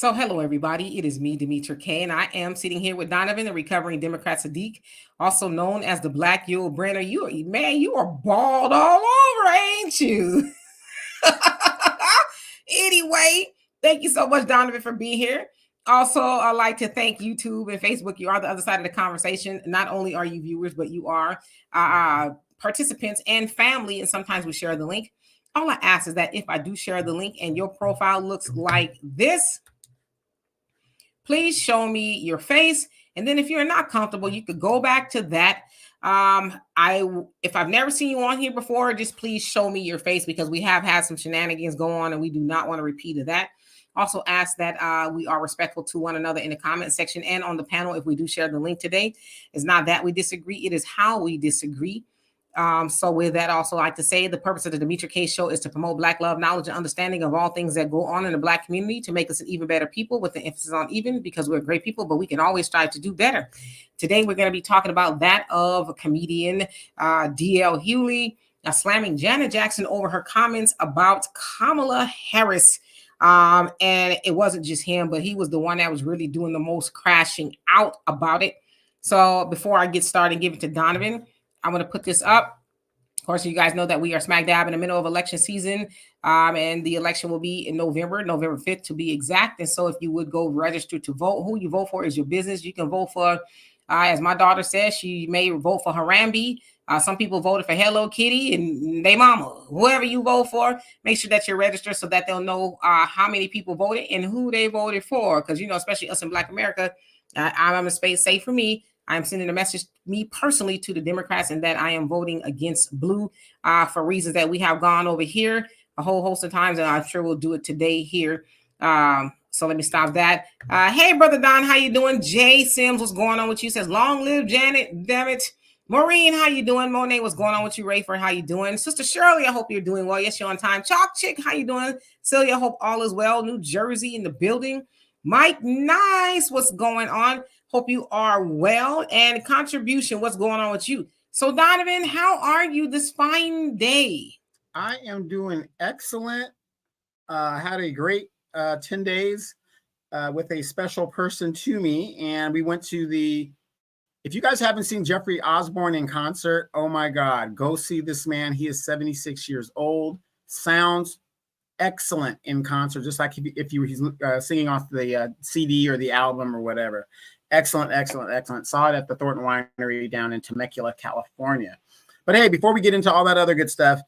So, hello, everybody. It is me, Demetra K, and I am sitting here with Donovan, the recovering Democrat Saadiq, also known as the Black Yule Brenner. You are bald all over, ain't you? Anyway, thank you so much, Donovan, for being here. Also, I'd like to thank YouTube and Facebook. You are the other side of the conversation. Not only are you viewers, but you are participants and family, and sometimes we share the link. All I ask is that if I do share the link and your profile looks like this, please show me your face. And then if you're not comfortable, you could go back to that. If I've never seen you on here before, just please show me your face, because we have had some shenanigans go on and we do not want to repeat of that. Also ask that we are respectful to one another in the comment section and on the panel if we do share the link today. It's not that we disagree, it is how we disagree. So with that, also like to say the purpose of the Demetra K Show is to promote Black love, knowledge, and understanding of all things that go on in the Black community to make us an even better people, with the emphasis on even, because we're great people, but we can always strive to do better. Today, we're going to be talking about that of comedian D.L. Hughley slamming Janet Jackson over her comments about Kamala Harris. And it wasn't just him, but he was the one that was really doing the most crashing out about it. So before I get started and give it to Donovan, I'm going to put this up. Of course, you guys know that we are smack dab in the middle of election season, and the election will be in November 5th to be exact. And so if you would go register to vote, who you vote for is your business. You can vote for, as my daughter says, she may vote for Harambe. Some people voted for Hello Kitty and they mama. Whoever you vote for, make sure that you're registered so that they'll know how many people voted and who they voted for. Because, especially us in Black America, I'm a space safe for me. I'm sending a message, me personally, to the Democrats, and that I am voting against blue for reasons that we have gone over here a whole host of times, and I'm sure we'll do it today here. So let me stop that. Hey, Brother Don, how you doing? Jay Sims, what's going on with you? Says, long live Janet, damn it. Maureen, how you doing? Monet, what's going on with you? Rayford, how you doing? Sister Shirley, I hope you're doing well. Yes, you're on time. Chalk Chick, how you doing? Celia, hope all is well. New Jersey in the building. Mike, nice. What's going on? Hope you are well. And Contribution, what's going on with you? So, Donovan, how are you this fine day? I am doing excellent. Had a great 10 days with a special person to me. And we went to if you guys haven't seen Jeffrey Osborne in concert, oh my God, go see this man. He is 76 years old. Sounds excellent in concert, just like if you were singing off the CD or the album or whatever. Excellent, excellent, excellent. Saw it at the Thornton Winery down in Temecula, California. But hey, before we get into all that other good stuff,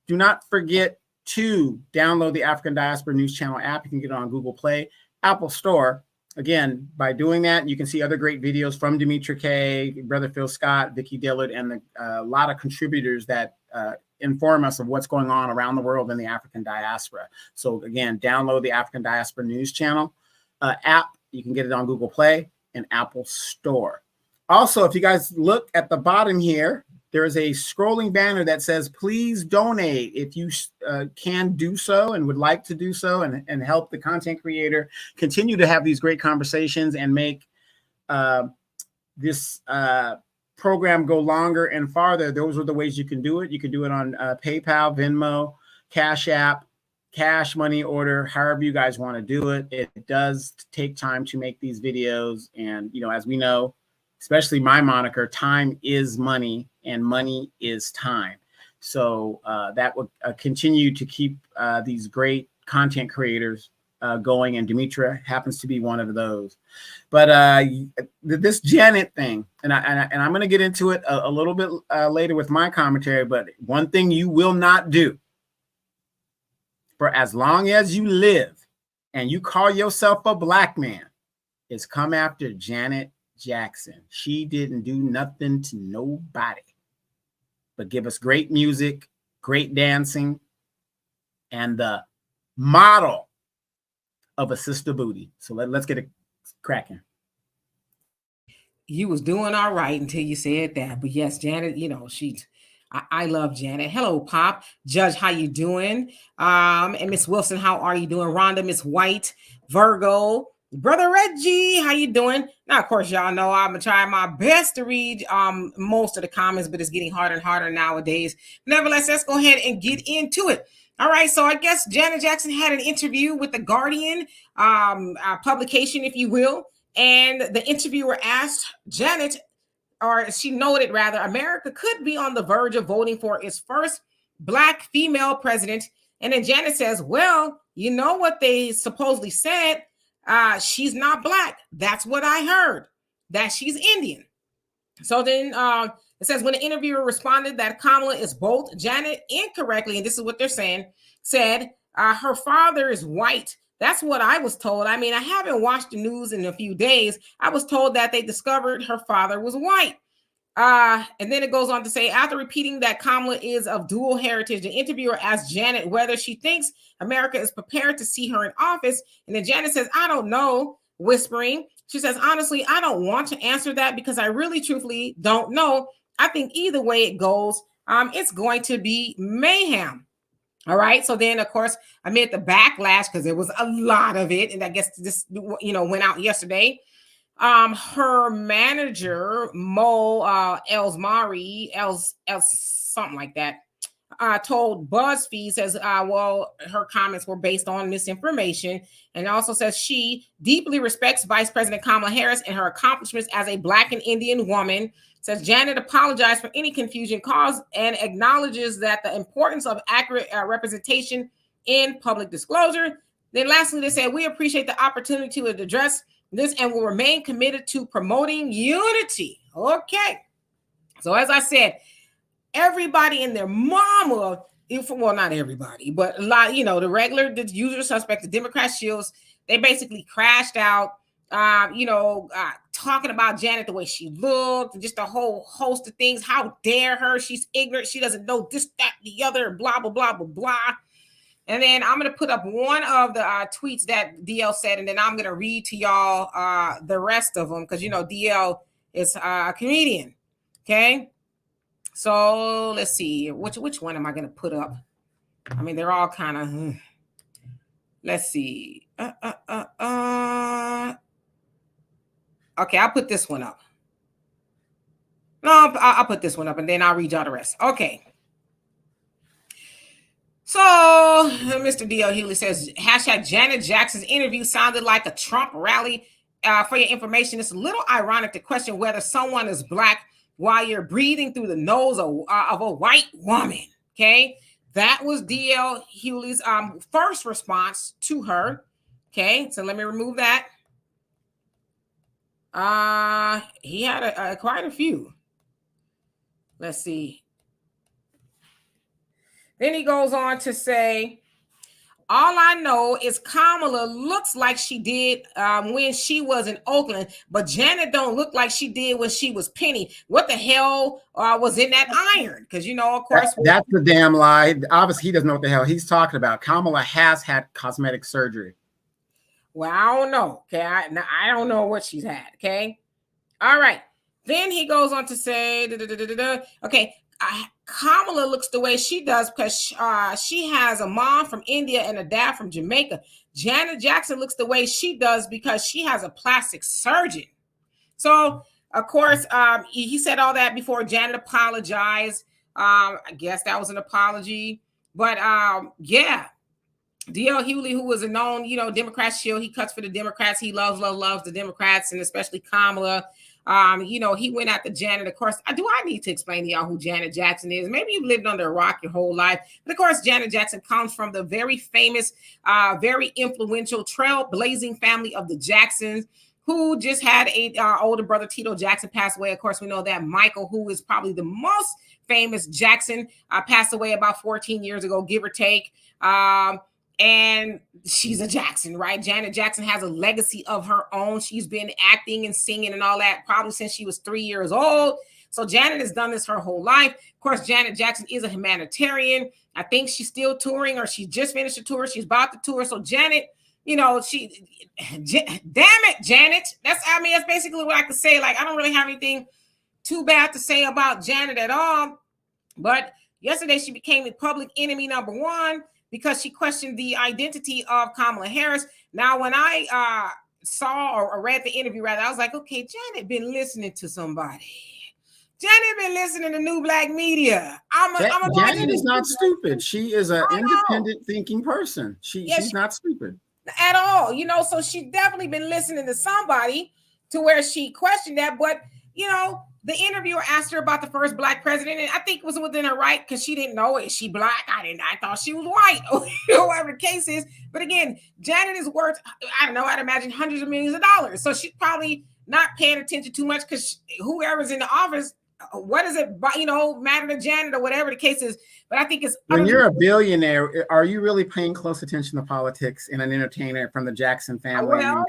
do not forget to download the African Diaspora News Channel app. You can get it on Google Play, Apple Store. Again, by doing that, you can see other great videos from Demetra K, Brother Phil Scott, Vicki Dillard, and a lot of contributors that inform us of what's going on around the world in the African diaspora. So again, download the African Diaspora News Channel app. You can get it on Google Play and Apple Store. Also, if you guys look at the bottom here, there is a scrolling banner that says, please donate if you can do so and would like to do so, and help the content creator continue to have these great conversations and make this program go longer and farther. Those are the ways you can do it. You can do it on PayPal, Venmo, Cash App, Cash, money order, however you guys want to do it. It does take time to make these videos. And, as we know, especially my moniker, time is money and money is time. So that will continue to keep these great content creators going. And Demetra happens to be one of those. But this Janet thing, and I'm going to get into it a little bit later with my commentary, but one thing you will not do for as long as you live and you call yourself a Black man is come after Janet Jackson. She didn't do nothing to nobody but give us great music, great dancing, and the model of a sister booty. So let's get it cracking. You was doing all right until you said that. But yes, Janet, I love Janet. Hello, Pop. Judge, how you doing? And Miss Wilson, how are you doing? Rhonda, Miss White, Virgo, Brother Reggie, how you doing? Now, of course, y'all know I'm trying my best to read most of the comments, but it's getting harder and harder nowadays. Nevertheless, let's go ahead and get into it. All right, so I guess Janet Jackson had an interview with the Guardian publication, if you will, and the interviewer asked Janet, or she noted rather, America could be on the verge of voting for its first Black female president. And then Janet says, well, you know what they supposedly said? She's not Black. That's what I heard, that she's Indian. So then it says, when the interviewer responded that Kamala is both, Janet incorrectly, and this is what they're saying, said her father is white. That's what I was told. I mean, I haven't watched the news in a few days. I was told that they discovered her father was white. And then it goes on to say, after repeating that Kamala is of dual heritage, the interviewer asked Janet whether she thinks America is prepared to see her in office. And then Janet says, I don't know, whispering. She says, honestly, I don't want to answer that because I really truthfully don't know. I think either way it goes, it's going to be mayhem. All right. So then, of course, amid the backlash, because there was a lot of it, and I guess this, went out yesterday. Her manager, Mo Elsmari, something like that, told BuzzFeed, says, well, her comments were based on misinformation, and also says she deeply respects Vice President Kamala Harris and her accomplishments as a Black and Indian woman. Says Janet apologized for any confusion caused and acknowledges that the importance of accurate representation in public disclosure. Then lastly, they said, we appreciate the opportunity to address this and will remain committed to promoting unity. Okay. So as I said, everybody and their mama, well, not everybody, but a lot, the usual suspect, the Democrat shills, they basically crashed out, talking about Janet, the way she looked, and just a whole host of things. How dare her? She's ignorant. She doesn't know this, that, the other, blah, blah, blah, blah, blah. And then I'm going to put up one of the tweets that DL said, and then I'm going to read to y'all the rest of them because, DL is a comedian. Okay. So let's see. Which one am I going to put up? I mean, they're all kind of, let's see. Okay, I'll put this one up. No, I'll put this one up, and then I'll read y'all the rest. Okay. So, Mr. D.L. Hughley says, hashtag Janet Jackson's interview sounded like a Trump rally. For your information, it's a little ironic to question whether someone is Black while you're breathing through the nose of a white woman. Okay, that was D.L. Hughley's first response to her. Okay, so let me remove that. He had quite a few. Let's see. Then he goes on to say, all I know is Kamala looks like she did when she was in Oakland, but Janet don't look like she did when she was Penny. What the hell was in that iron? Because, of course. That's the damn lie. Obviously, he doesn't know what the hell he's talking about. Kamala has had cosmetic surgery. Well, I don't know. Okay, I don't know what she's had. Okay. All right. Then he goes on to say, okay, Kamala looks the way she does because she has a mom from India and a dad from Jamaica. Janet Jackson looks the way she does because she has a plastic surgeon. So, of course, he said all that before Janet apologized. I guess that was an apology. But, yeah, D.L. Hughley, who was a known, Democrat shield, he cuts for the Democrats. He loves the Democrats, and especially Kamala. He went after Janet. Of course, I need to explain to y'all who Janet Jackson is. Maybe you've lived under a rock your whole life. But of course, Janet Jackson comes from the very famous, very influential, trailblazing family of the Jacksons, who just had a older brother, Tito Jackson, pass away. Of course, we know that Michael, who is probably the most famous Jackson, passed away about 14 years ago, give or take. And she's a Jackson, right? Janet Jackson has a legacy of her own. She's been acting and singing and all that probably since she was 3 years old. So Janet has done this her whole life. Of course, Janet Jackson is a humanitarian. I think she's still touring, or she just finished a tour. She's about to tour. So Janet, damn it, Janet. That's basically what I could say. Like, I don't really have anything too bad to say about Janet at all. But yesterday she became the public enemy number one, because she questioned the identity of Kamala Harris. Now, when I saw or read the interview, I was like, okay, Janet been listening to somebody. Janet been listening to New Black Media. Janet is not stupid. She is an independent thinking person. She's not stupid at all, you know. So she definitely been listening to somebody to where she questioned that. But you know, the interviewer asked her about the first Black president, and I think it was within her right because she didn't know, is she Black? I thought she was white, or whatever the case is. But again, Janet is worth, I don't know, I'd imagine hundreds of millions of dollars. So she's probably not paying attention too much because whoever's in the office, what does it, you know, matter to Janet or whatever the case is. But I think it's, when you're a billionaire, are you really paying close attention to politics in an entertainer from the Jackson family? Well,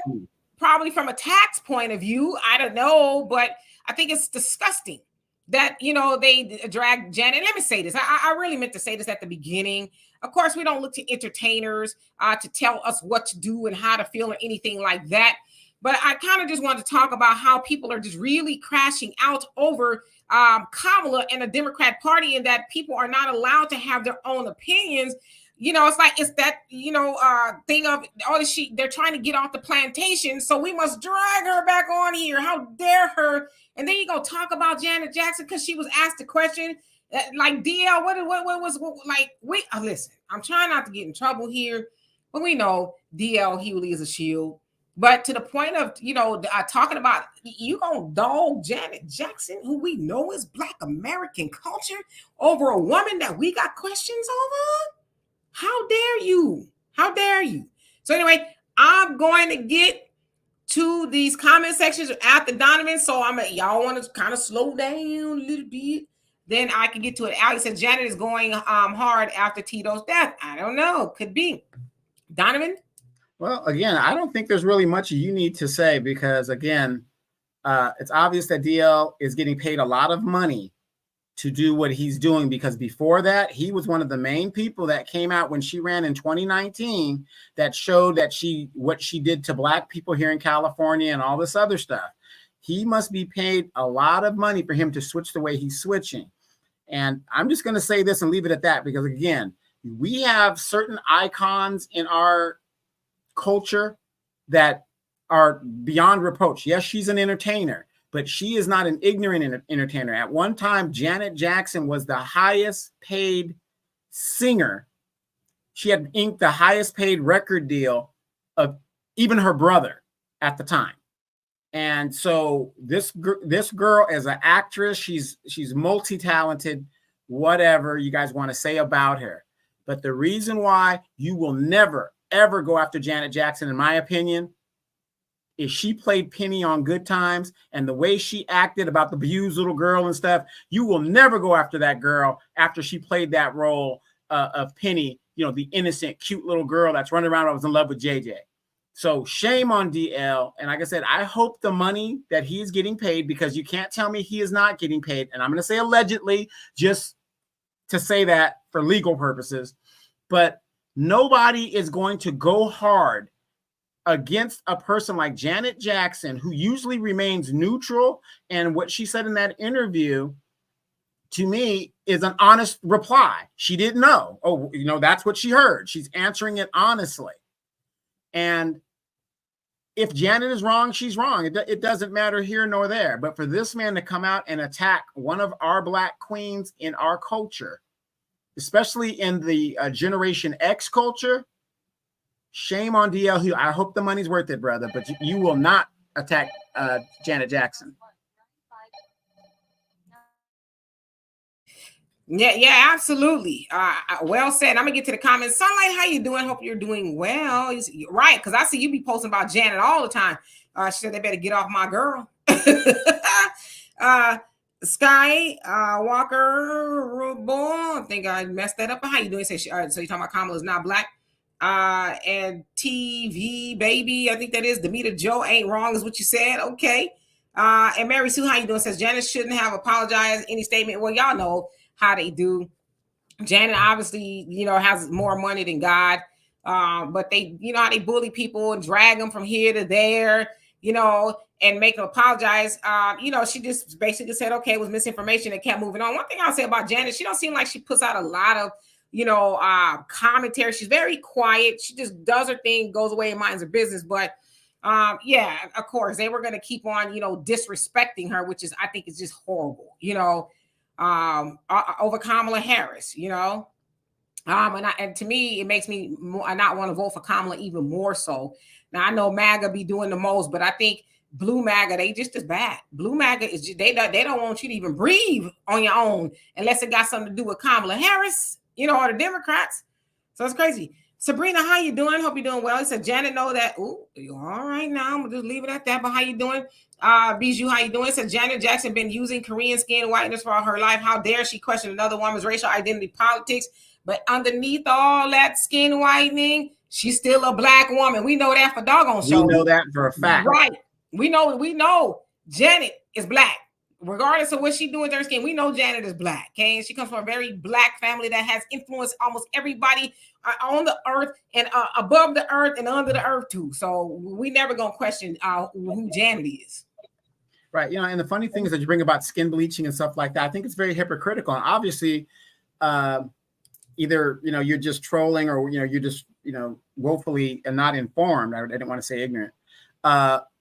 probably from a tax point of view, I don't know, but I think it's disgusting that, you know, they drag Janet. Let me say this. I really meant to say this at the beginning. Of course, we don't look to entertainers to tell us what to do and how to feel or anything like that. But I kind of just wanted to talk about how people are just really crashing out over Kamala and the Democrat Party, and that people are not allowed to have their own opinions. You know, it's that, you know, thing of, oh, they're trying to get off the plantation, so we must drag her back on here. How dare her? And then you go talk about Janet Jackson because she was asked a question like, DL, what was like, listen, I'm trying not to get in trouble here, but we know DL Hughley is a shield. But to the point of, you know, talking about, you gonna dog Janet Jackson, who we know is Black American culture, over a woman that we got questions over? How dare you? How dare you? So anyway, I'm going to get to these comment sections after Donovan. So y'all want to kind of slow down a little bit. Then I can get to it. Alex said Janet is going hard after Tito's death. I don't know. Could be. Donovan? Well, again, I don't think there's really much you need to say because, again, it's obvious that DL is getting paid a lot of money to do what he's doing, because before that, he was one of the main people that came out when she ran in 2019 that showed that what she did to Black people here in California and all this other stuff. He must be paid a lot of money for him to switch the way he's switching. And I'm just going to say this and leave it at that, because, again, we have certain icons in our culture that are beyond reproach. Yes, she's an entertainer, but she is not an ignorant entertainer. At one time, Janet Jackson was the highest paid singer. She had inked the highest paid record deal of even her brother at the time. And so this girl as an actress, she's multi-talented, whatever you guys want to say about her. But the reason why you will never, ever go after Janet Jackson, in my opinion, is she played Penny on Good Times, and the way she acted about the abused little girl and stuff. You will never go after that girl after she played that role of Penny, you know, the innocent, cute little girl that's running around. I was in love with JJ. So shame on DL. And like I said, I hope the money that he's getting paid, because you can't tell me he is not getting paid. And I'm going to say allegedly, just to say that for legal purposes, but nobody is going to go hard against a person like Janet Jackson, who usually remains neutral. And what she said in that interview, to me, is an honest reply. She didn't know. Oh, you know, that's what she heard. She's answering it honestly. And if Janet is wrong, she's wrong. It doesn't matter here nor there. But for this man to come out and attack one of our Black queens in our culture, especially in the Generation X culture, shame on DL. I hope the money's worth it, brother, but you will not attack Janet Jackson. Yeah, absolutely. Well said. I'm gonna get to the comments. Sunlight, how you doing? Hope you're doing well. Right, because I see you be posting about Janet all the time. She said they better get off my girl. Sky Walker Reborn. I think I messed that up. How you doing? So you're talking about Kamala is not Black. And TV baby, I think that is Demeter Joe ain't wrong is what you said. Okay. And Mary Sue, how you doing? Says Janet shouldn't have apologized any statement. Well, y'all know how they do. Janet obviously, you know, has more money than God. But they, you know how they bully people and drag them from here to there, you know, and make them apologize. You know, she just basically said, okay, it was misinformation and kept moving on. One thing I'll say about Janet, she don't seem like she puts out a lot of, you know, commentary. She's very quiet. She just does her thing, goes away and minds her business. But Yeah, of course they were going to keep on, disrespecting her, which is, I think, is just horrible, over Kamala Harris, and to me, it makes me not want to vote for Kamala even more so. Now I know MAGA be doing the most, but I think Blue MAGA, they just as bad. Blue MAGA is just, they don't want you to even breathe on your own unless it got something to do with Kamala Harris, or the Democrats. So it's crazy. Sabrina, how you doing? Hope you're doing well. He said, Janet, know that. Ooh, you all right now? I'm gonna just leave it at that. But how you doing? Bijou, how you doing? It said Janet Jackson been using Korean skin whiteness for all her life. How dare she question another woman's racial identity politics? But underneath all that skin whitening, she's still a black woman. We know that for doggone show. We know that for a fact. Right. We know Janet is black. Regardless of what she doing with her skin, we know Janet is black. Okay, and she comes from a very black family that has influenced almost everybody on the earth and above the earth and under the earth too. So we never gonna question who Janet is. Right. And the funny thing is that you bring about skin bleaching and stuff like that. I think it's very hypocritical. And obviously, either you're just trolling or you're just woefully and not informed. I didn't want to say ignorant.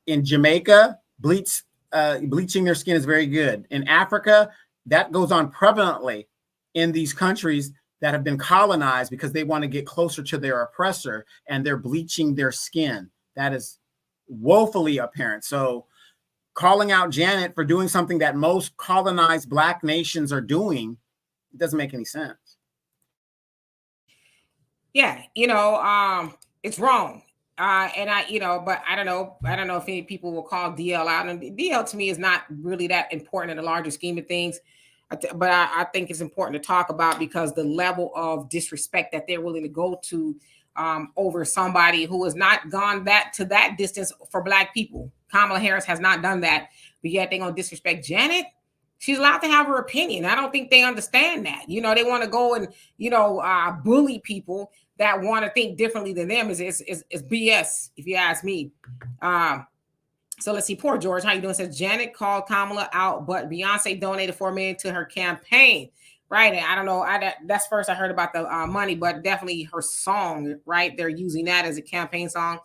In Jamaica, bleaching their skin is very good. In Africa, that goes on prevalently in these countries that have been colonized because they want to get closer to their oppressor and they're bleaching their skin. That is woefully apparent. So calling out Janet for doing something that most colonized black nations are doing, it doesn't make any sense. Yeah, it's wrong. And but I don't know if any people will call DL out. And DL to me is not really that important in the larger scheme of things. But I think it's important to talk about because the level of disrespect that they're willing to go to over somebody who has not gone to that distance for black people. Kamala Harris has not done that, but yet they're going to disrespect Janet. She's allowed to have her opinion. I don't think they understand that. They want to go and, bully people that want to think differently than them is BS, if you ask me. So let's see. Poor George, how you doing? Says Janet called Kamala out, but Beyonce donated $4 million to her campaign. Right. And I don't know. That's first I heard about the money, but definitely her song. Right. They're using that as a campaign song.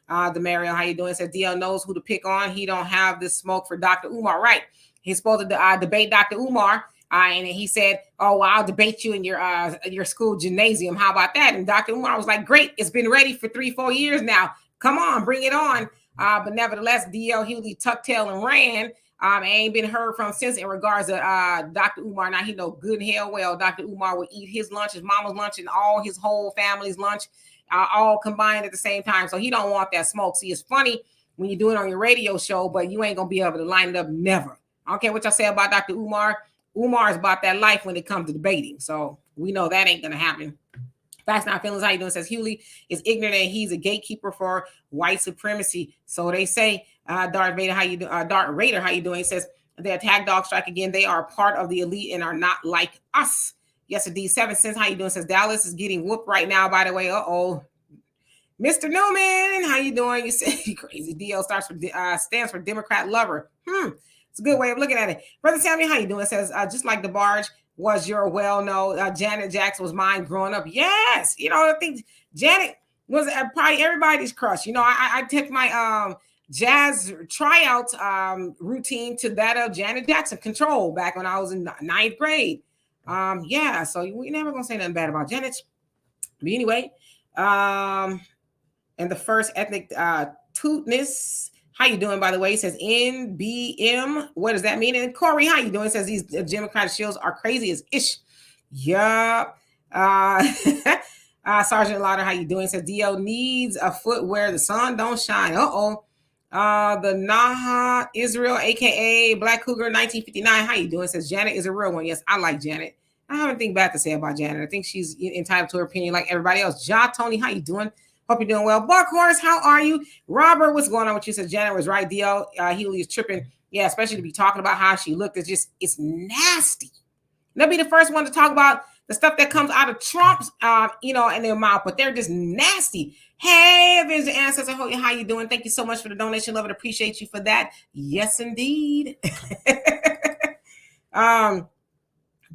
Demario, how you doing? Says DL knows who to pick on. He don't have this smoke for Dr. Umar. Right. He's supposed to debate Dr. Umar. And he said, oh, well, I'll debate you in your school gymnasium. How about that? And Dr. Umar was like, great. It's been ready for 3-4 years now. Come on, bring it on. But nevertheless, DL Hughley tucked tail and ran. Ain't been heard from since in regards to Dr. Umar. Now, he know good and hell well Dr. Umar would eat his lunch, his mama's lunch, and all his whole family's lunch, all combined at the same time. So he don't want that smoke. See, it's funny when you do it on your radio show, but you ain't going to be able to line it up never. I don't care what y'all say about Dr. Umar. Umar is about that life when it comes to debating. So we know that ain't going to happen. Facts Not Feelings, how you doing? Says Hughley is ignorant and he's a gatekeeper for white supremacy. So they say, Darth Vader, how you do? Darth Raider, how you doing? He says the attack dog strike again. They are part of the elite and are not like us. Yes, indeed. 7 cents, how you doing? Says Dallas is getting whooped right now. By the way, Mr. Newman, how you doing? You say crazy. DL stands for Democrat lover. It's a good way of looking at it. Brother Sammy, how you doing? It says just like the barge was your well-known Janet Jackson was mine growing up. Yes, I think Janet was probably everybody's crush. I took my jazz tryout routine to that of Janet Jackson Control back when I was in 9th grade. So we never gonna say nothing bad about Janet. But anyway, and the first ethnic tootness. How you doing, by the way? He says NBM. What does that mean? And Corey, how you doing? He says these Democratic shields are crazy as ish. Yup. Sergeant Lauder, how you doing? He says DO needs a foot where the sun don't shine. The Naha Israel, aka Black Cougar 1959. How you doing? He says Janet is a real one. Yes, I like Janet. I have anything bad to say about Janet. I think she's entitled to her opinion like everybody else. Ja Tony, how you doing? Hope you're doing well. Buck Horse, how are you? Robert, what's going on with you? Says Janet was right. DL Hughley is tripping. Yeah, especially to be talking about how she looked. It's nasty. They'll be the first one to talk about the stuff that comes out of Trump's, in their mouth, but they're just nasty. Hey, Avenge the Ancestor, how you doing? Thank you so much for the donation. Love it. Appreciate you for that. Yes, indeed.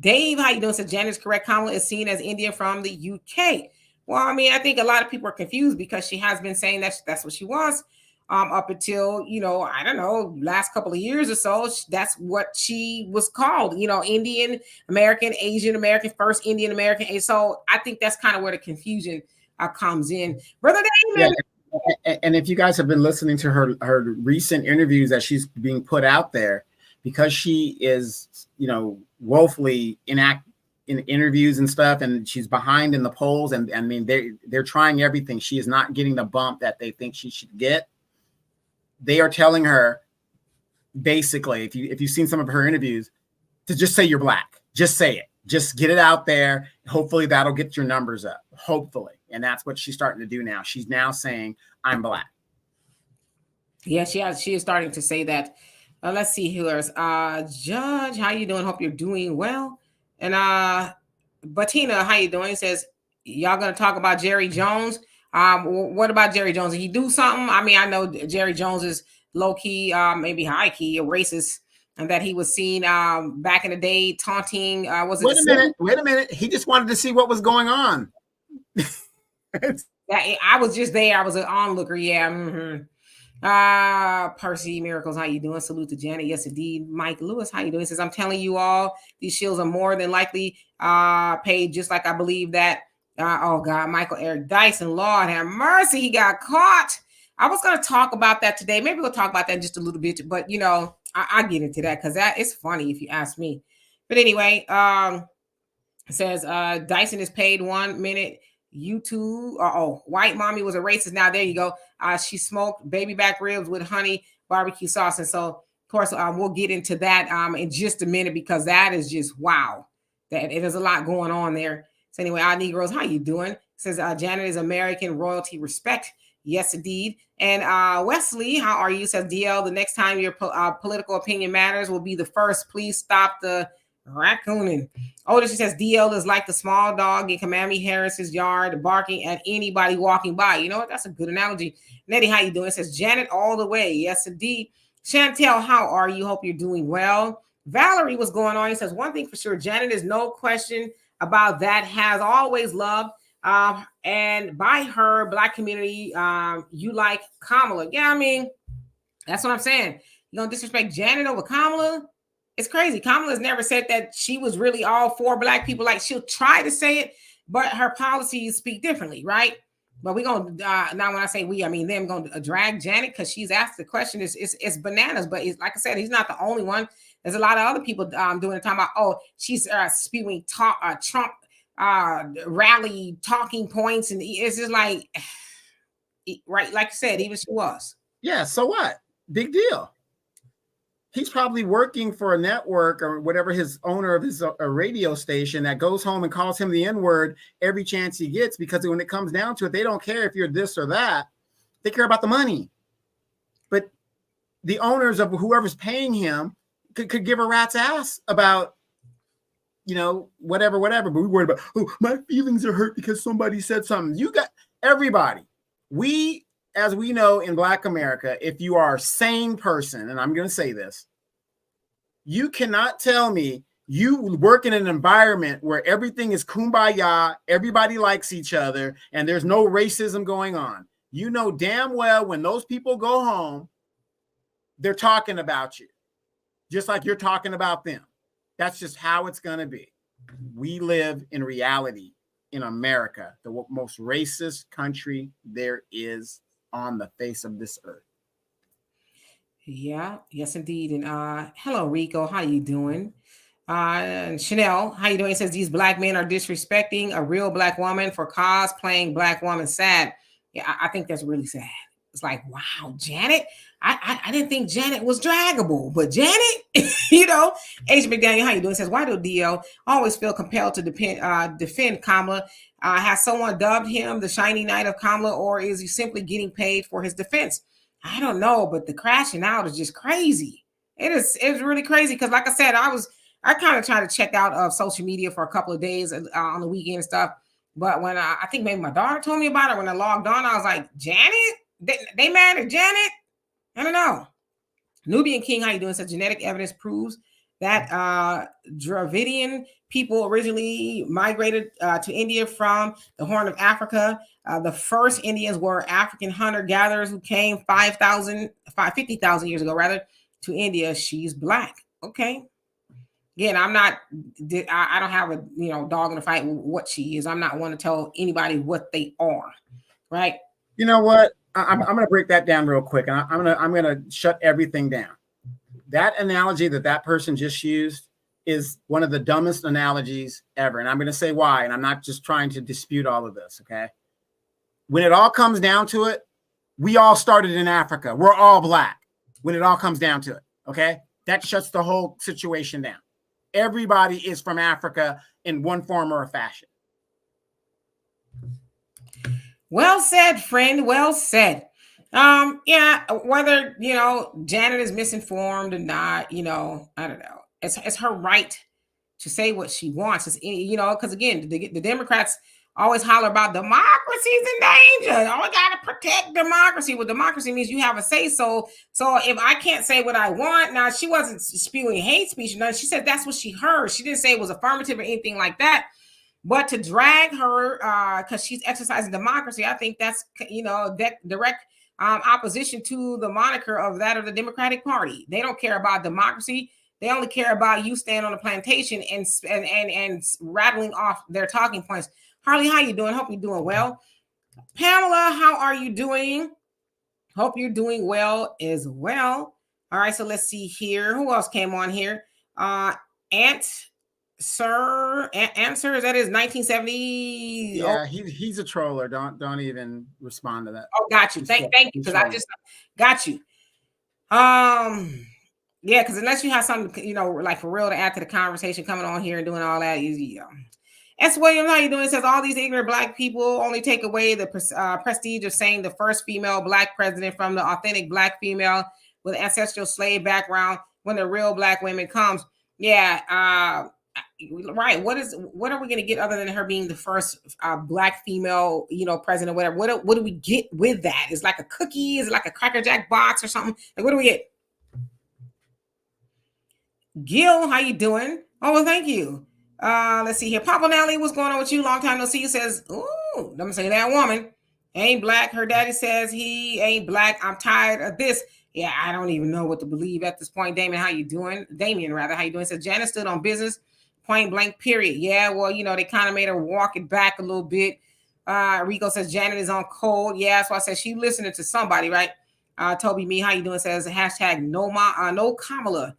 Dave, how you doing? So Janet's correct. Kamala is seen as Indian from the UK. Well, I mean, I think a lot of people are confused because she has been saying that that's what she wants. up until, I don't know, last couple of years or so. That's what she was called, Indian American, Asian American, first Indian American. And so I think that's kind of where the confusion comes in. Brother Damon. Yeah. And if you guys have been listening to her recent interviews that she's being put out there, because she is, woefully in interviews and stuff, and she's behind in the polls, and I mean they're trying everything. She is not getting the bump that they think she should get. They are telling her, basically, if you've seen some of her interviews, to just say you're Black. Just say it. Just get it out there. Hopefully that'll get your numbers up. Hopefully. And that's what she's starting to do now. She's now saying, I'm Black. Yeah, she is starting to say that. Let's see who else. Judge, how you doing? Hope you're doing well. And Bettina, how you doing? Says, y'all gonna talk about Jerry Jones? What about Jerry Jones? Did he do something? I mean, I know Jerry Jones is low key, maybe high key, a racist, and that he was seen back in the day taunting. Wait a minute. He just wanted to see what was going on. I was just there. I was an onlooker. Yeah. Mm-hmm. Percy Miracles, how you doing? Salute to Janet. Yes, indeed. Mike Lewis, how you doing? He says, I'm telling you all, these shields are more than likely paid, just like I believe that. Oh God, Michael Eric Dyson, Lord have mercy, he got caught. I was going to talk about that today. Maybe we'll talk about that in just a little bit, but I'll get into that because that is funny if you ask me. But anyway, it says Dyson is paid 1 minute. YouTube, white mommy was a racist. Now there you go. She smoked baby back ribs with honey barbecue sauce, and so of course we'll get into that in just a minute because that is just wow. That it is a lot going on there. So anyway, our Negroes, how you doing? It says Janet is American royalty respect. Yes, indeed. And Wesley, how are you? Says DL. The next time your political opinion matters will be the first. Please stop the raccooning. Oh, she says DL is like the small dog in Kamami Harris's yard barking at anybody walking by. You know what? That's a good analogy. Nettie, how you doing? It says Janet all the way. Yes, indeed. Chantel, how are you? Hope you're doing well. Valerie, what's going on? He says one thing for sure. Janet is no question about that. Has always loved and by her Black community. You like Kamala? Yeah, I mean that's what I'm saying. You don't disrespect Janet over Kamala. It's crazy. Kamala has never said that she was really all for Black people. Like she'll try to say it, but her policies speak differently, right? But we're going to, now when I say we, I mean them, going to drag Janet because she's asked the question. It's bananas. But like I said, he's not the only one. There's a lot of other people doing it, talking about, she's spewing Trump rally talking points. And it's just like, right, like I said, even she was. Yeah, so what? Big deal. He's probably working for a network or whatever, his owner of his radio station that goes home and calls him the N-word every chance he gets, because when it comes down to it, they don't care if you're this or that. They care about the money. But the owners of whoever's paying him could give a rat's ass about, whatever. But we worried about, my feelings are hurt because somebody said something. You got everybody. As we know in Black America, if you are a sane person, and I'm going to say this, you cannot tell me you work in an environment where everything is kumbaya, everybody likes each other, and there's no racism going on. You know damn well when those people go home, they're talking about you, just like you're talking about them. That's just how it's going to be. We live in reality in America, the most racist country there is on the face of this earth. Yeah, yes, indeed. And hello, Rico. How you doing? And Chanel, how you doing? It says these Black men are disrespecting a real Black woman for cosplaying Black woman. Sad. Yeah, I think that's really sad. It's like, wow, Janet. I didn't think Janet was draggable, but Janet, H. McDaniel, how you doing? It says, why do DL always feel compelled to defend Kamala? Has someone dubbed him the shiny knight of Kamala, or is he simply getting paid for his defense? I don't know, but the crashing out is just crazy. It's really crazy because, like I said, I kind of tried to check out of social media for a couple of days on the weekend and stuff. But when I think maybe my daughter told me about it, when I logged on, I was like, Janet? They mad at Janet? I don't know. Nubian King, how you doing? So genetic evidence proves that Dravidian people originally migrated to India from the Horn of Africa. The first Indians were African hunter-gatherers who came 50,000 years ago, rather, to India. She's black. Okay. Again, I don't have a dog in the fight with what she is. I'm not one to tell anybody what they are, right? You know what? I'm going to break that down real quick, and I'm going to shut everything down. That analogy that person just used is one of the dumbest analogies ever, and I'm going to say why. And I'm not just trying to dispute all of this. Okay. When it all comes down to it, we all started in Africa. We're all black when it all comes down to it. Okay. That shuts the whole situation down. Everybody is from Africa in one form or a fashion. Well said, friend. Well said. Yeah, whether, Janet is misinformed or not, I don't know. It's her right to say what she wants. It's, because again, the Democrats always holler about democracy's in danger. Oh, we got to protect democracy. Well, democracy means you have a say so. So if I can't say what I want, now she wasn't spewing hate speech. No, she said that's what she heard. She didn't say it was affirmative or anything like that. But to drag her because she's exercising democracy, I think that's, direct opposition to the moniker of the Democratic Party. They don't care about democracy. They only care about you staying on the plantation and rattling off their talking points. Harley, how you doing? Hope you're doing well. Pamela, how are you doing? Hope you're doing well as well. All right, so let's see here. Who else came on here? Answer, that is 1970. Yeah, he's a troller. Don't even respond to that. Oh, got you. Thank you, because I just got you. Yeah, because unless you have something, like for real to add to the conversation, coming on here and doing all that, S. Williams, how you doing? It says all these ignorant black people only take away the prestige of saying the first female black president from the authentic black female with ancestral slave background when the real black women comes. Yeah, right. What are we going to get other than her being the first black female, president, whatever? What do we get with that? Is like a cookie? Is it like a Cracker Jack box or something? Like, what do we get? Gil, how you doing? Oh, well, thank you. Let's see here. Papa Nelly, what's going on with you? Long time no see. Says, ooh, let me say that woman ain't black. Her daddy says he ain't black. I'm tired of this. Yeah, I don't even know what to believe at this point. Damien, how you doing? Damien, rather, how you doing? Says Janet stood on business, point blank, period. Yeah, well, they kind of made her walk it back a little bit. Rico says Janet is on cold. Yeah, that's why I said she listening to somebody, right? Toby, me, how you doing? Says hashtag no Kamala.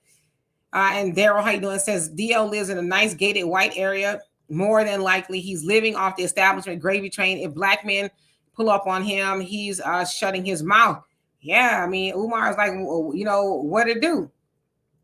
And Daryl, how you doing? Says DL lives in a nice gated white area. More than likely, he's living off the establishment gravy train. If black men pull up on him, he's shutting his mouth. Yeah, I mean, Umar is like, what to do?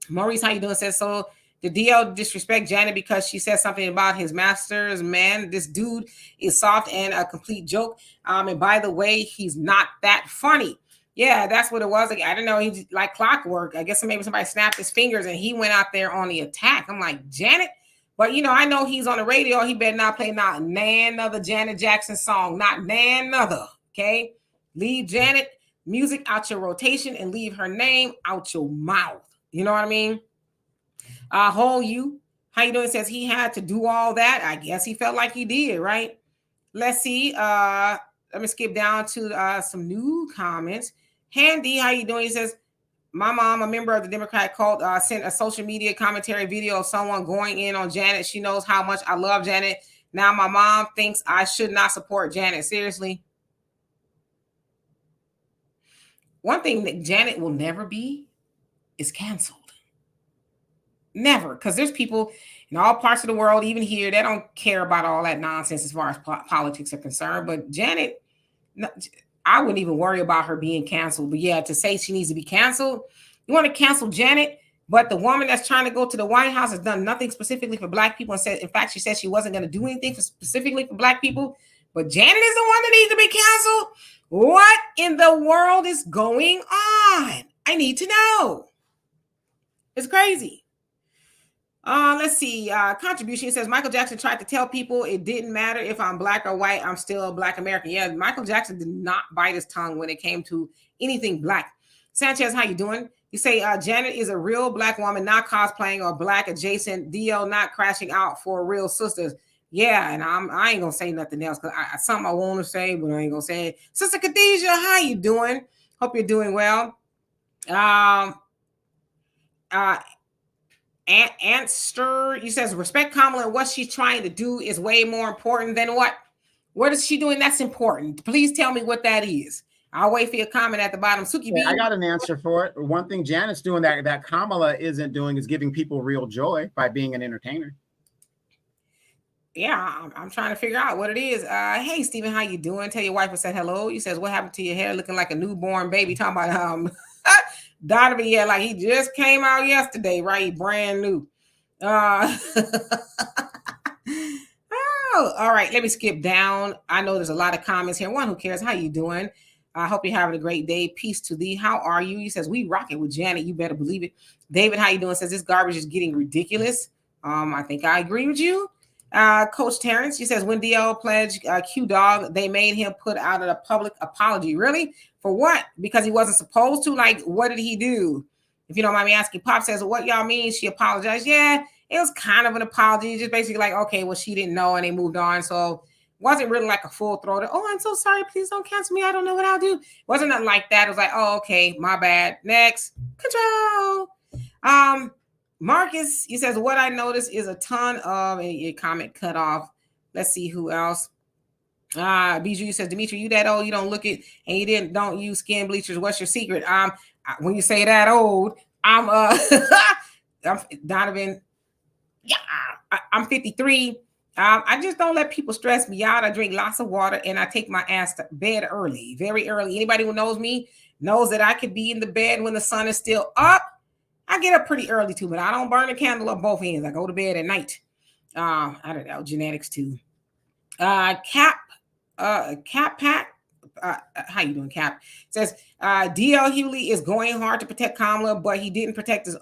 Maurice, how you doing? Says, so the DL disrespect Janet because she said something about his masters. Man, this dude is soft and a complete joke. And by the way, he's not that funny. Yeah, that's what it was. Like, I don't know. He's like clockwork. I guess maybe somebody snapped his fingers and he went out there on the attack. I'm like, Janet? But, I know he's on the radio. He better not play not another Janet Jackson song. Not another, okay? Leave Janet music out your rotation and leave her name out your mouth. You know what I mean? How you doing? Says he had to do all that. I guess he felt like he did, right? Let's see. Let me skip down to some new comments. Handy, how you doing? He says, my mom, a member of the Democrat cult, sent a social media commentary video of someone going in on Janet. She knows how much I love Janet. Now my mom thinks I should not support Janet. Seriously. One thing that Janet will never be is canceled. Never. Because there's people in all parts of the world, even here, they don't care about all that nonsense as far as politics are concerned. But Janet, I wouldn't even worry about her being canceled. But yeah, to say she needs to be canceled, you want to cancel Janet, but the woman that's trying to go to the White House has done nothing specifically for black people. And said, in fact, she said she wasn't going to do anything specifically for black people. But Janet is the one that needs to be canceled. What in the world is going on? I need to know. It's crazy. Let's see. Contribution. It says Michael Jackson tried to tell people it didn't matter if I'm black or white. I'm still a black American. Yeah, Michael Jackson did not bite his tongue when it came to anything black. Sanchez, how you doing? You say Janet is a real black woman, not cosplaying or black adjacent. DL not crashing out for real sisters. Yeah, and I ain't gonna say nothing else because something I want to say, but I ain't gonna say it. Sister Khadijah, how you doing? Hope you're doing well. Um, uh, Answer, you says respect Kamala and what she's trying to do is way more important than what? What is she doing that's important? Please tell me what that is. I'll wait for your comment at the bottom. Suki B. I got an answer for it. One thing Janet's doing that Kamala isn't doing is giving people real joy by being an entertainer. Yeah, I'm trying to figure out what it is. Hey Stephen, how you doing? Tell your wife I said hello. You says what happened to your hair looking like a newborn baby? Talking about Donovan, yeah, like he just came out yesterday, right? Brand new. Oh, all right. Let me skip down. I know there's a lot of comments here. One, who cares? How you doing? I hope you're having a great day. Peace to thee. How are you? He says, we rocking with Janet. You better believe it. David, how you doing? Says, this garbage is getting ridiculous. I think I agree with you. Coach Terrence, he says, when DL pledged Q Dog, they made him put out a public apology. Really? For what? Because he wasn't supposed to? Like, what did he do? If you don't mind me asking, Pop says, what y'all mean? She apologized. Yeah, it was kind of an apology. Just basically like, okay, well, she didn't know and they moved on. So wasn't really like a full throated, oh, I'm so sorry. Please don't cancel me. I don't know what I'll do. Wasn't nothing like that. It was like, oh, okay, my bad. Next. Control. Marcus, he says, what I noticed is a ton of a comment cut off. Let's see who else. Bijou says, Dimitri, you that old, you don't look it, and you don't use skin bleachers. What's your secret? When you say that old, I'm I'm Donovan. Yeah, I'm 53. I just don't let people stress me out. I drink lots of water and I take my ass to bed early, very early. Anybody who knows me knows that I could be in the bed when the sun is still up. I get up pretty early too, but I don't burn a candle up both ends. I go to bed at night. I don't know, genetics too. Cap Pack. How you doing, Cap? It says DL Hughley is going hard to protect Kamala, but he didn't protect his.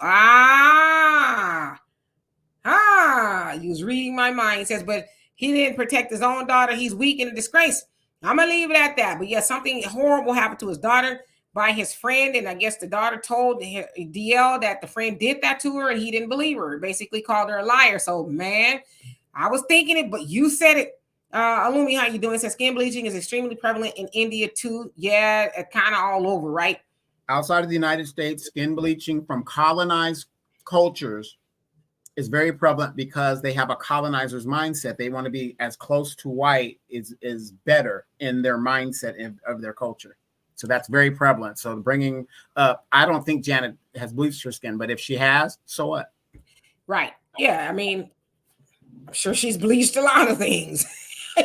You was reading my mind. It says, but he didn't protect his own daughter. He's weak and a disgrace. I'm gonna leave it at that. But yeah, something horrible happened to his daughter by his friend, and I guess the daughter told DL that the friend did that to her, and he didn't believe her. Basically, called her a liar. So, man, I was thinking it, but you said it. Alumi, how you doing? It says skin bleaching is extremely prevalent in India too. Yeah, kind of all over, right? Outside of the United States, skin bleaching from colonized cultures is very prevalent because they have a colonizer's mindset. They want to be as close to white is better in their mindset of their culture. So that's very prevalent. So bringing up, I don't think Janet has bleached her skin, but if she has, so what? Right. Yeah. I mean, I'm sure she's bleached a lot of things.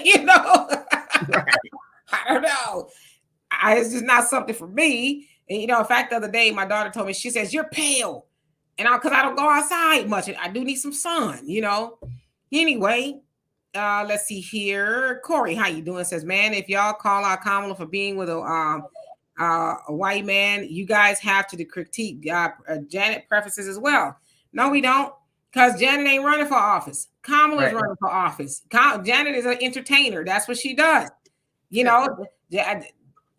You know, right. I don't know. It's just not something for me. And, you know, in fact, the other day, my daughter told me, she says, you're pale. And because I don't go outside much. I do need some sun, you know. Anyway, let's see here. Corey, how you doing? Says, man, if y'all call out Kamala for being with a white man, you guys have to critique Janet preferences as well. No, we don't. Because Janet ain't running for office. Kamala is running for office. Janet is an entertainer. That's what she does. You know,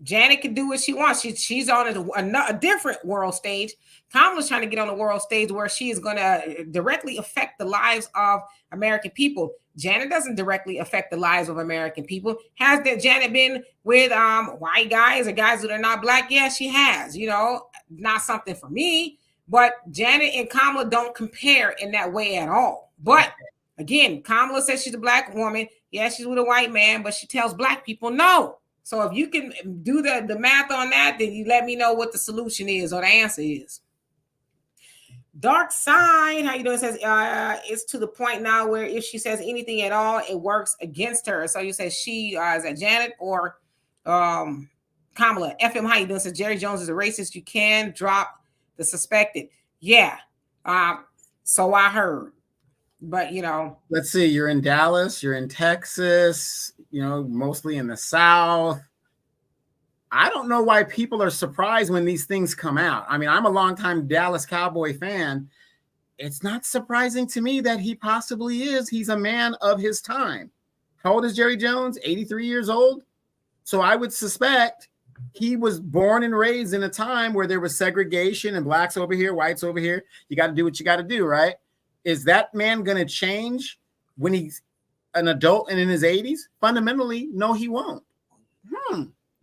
Janet can do what she wants. She's on a different world stage. Kamala's trying to get on the world stage where she is going to directly affect the lives of American people. Janet doesn't directly affect the lives of American people. Has Janet been with white guys or guys that are not black? Yeah, she has. You know, not something for me. But Janet and Kamala don't compare in that way at all. But again, Kamala says she's a black woman. Yeah, she's with a white man, but she tells black people no. So if you can do the math on that, then you let me know what the solution is or the answer is. Dark Side, how you doing? It says it's to the point now where if she says anything at all, it works against her. So you say she is that Janet or Kamala? FM, how you doing? It says Jerry Jones is a racist. You can drop the suspected. Yeah. So I heard. But, you know. Let's see. You're in Dallas. You're in Texas. You know, mostly in the South. I don't know why people are surprised when these things come out. I mean, I'm a longtime Dallas Cowboy fan. It's not surprising to me that he possibly is. He's a man of his time. How old is Jerry Jones? 83 years old. So I would suspect he was born and raised in a time where there was segregation and blacks over here, whites over here. You got to do what you got to do, right? Is that man going to change when he's an adult and in his 80s? Fundamentally, no, he won't.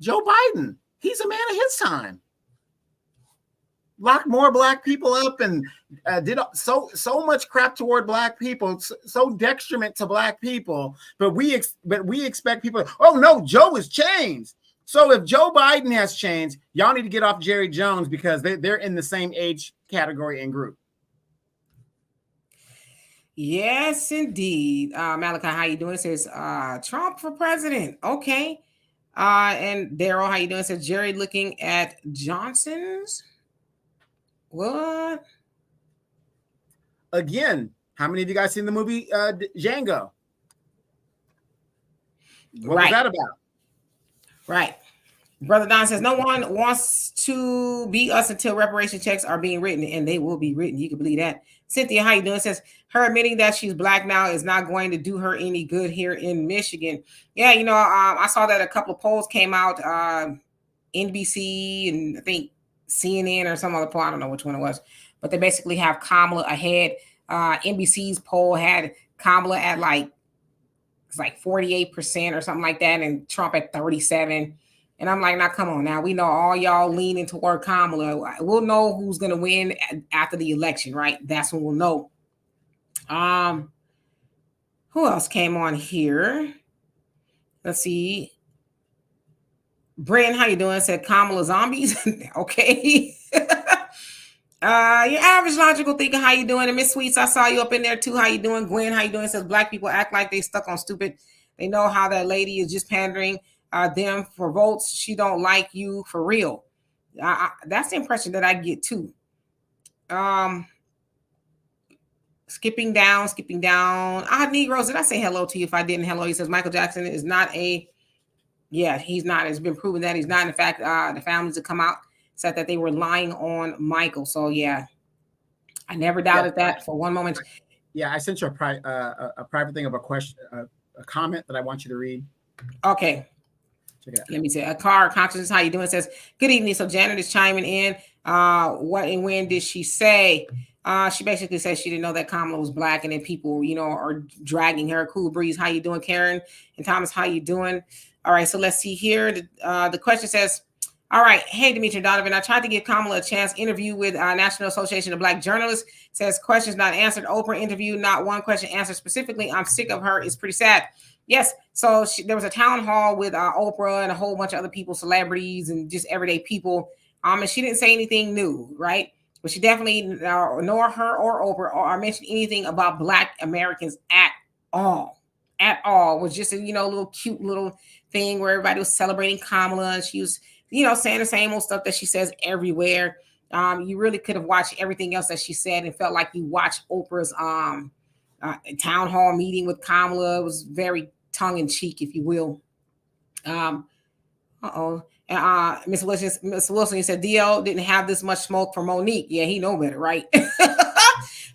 Joe Biden, he's a man of his time. Locked more black people up and did so much crap toward black people, so detriment to black people. But we expect people. Oh no, Joe has changed. So if Joe Biden has changed, y'all need to get off Jerry Jones because they're in the same age category and group. Yes, indeed. Malachi, how you doing? It says Trump for president. Okay. And Daryl, how you doing? It says Jerry looking at Johnson's. What? Again, how many of you guys seen the movie Django? What was that about? Right. Brother Don says no one wants to beat us until reparation checks are being written, and they will be written. You can believe that. Cynthia, how you doing? Says her admitting that she's black now is not going to do her any good here in Michigan. Yeah, I saw that a couple of polls came out, NBC and I think CNN or some other poll. I don't know which one it was, but they basically have Kamala ahead. NBC's poll had Kamala at it's like 48% or something like that, and Trump at 37%. And I'm like, now come on, now we know all y'all leaning toward Kamala. We'll know who's gonna win after the election, right? That's when we'll know. Who else came on here? Let's see. Brandon, how you doing? Said Kamala zombies. Okay. Your average logical thinker, how you doing? And Miss Sweets, I saw you up in there too. How you doing? Gwen, how you doing? Says black people act like they stuck on stupid. They know how that lady is just pandering them for votes. She don't like you for real. That's the impression that I get too. Skipping down. Negroes, did I say hello to you? If I didn't, hello. He says Michael Jackson is not he's not. It's been proven that he's not. In fact, the families have come out said that they were lying on Michael. So yeah, I never doubted that for one moment. Yeah, I sent you a private thing of a question, a comment that I want you to read. Okay. Check it out. Let me say, a car consciousness. How you doing? It says, good evening. So Janet is chiming in. What and when did she say? She basically said she didn't know that Kamala was black, and then people, are dragging her. Cool breeze. How you doing, Karen? And Thomas, how you doing? All right. So let's see here. The question says, all right. Hey, Dimitri Donovan. I tried to give Kamala a chance. Interview with National Association of Black Journalists. Says questions not answered. Oprah interview, not one question answered specifically. I'm sick of her. It's pretty sad. Yes. So there was a town hall with Oprah and a whole bunch of other people, celebrities and just everyday people. And she didn't say anything new, right? But she definitely, nor her or Oprah, or mentioned anything about Black Americans at all. At all. It was just a little cute little thing where everybody was celebrating Kamala, and she was saying the same old stuff that she says everywhere. You really could have watched everything else that she said and felt like you watched Oprah's town hall meeting with Kamala. It was very tongue-in-cheek, if you will. Miss Wilson, you said DL didn't have this much smoke for Monique. Yeah, he know better, right?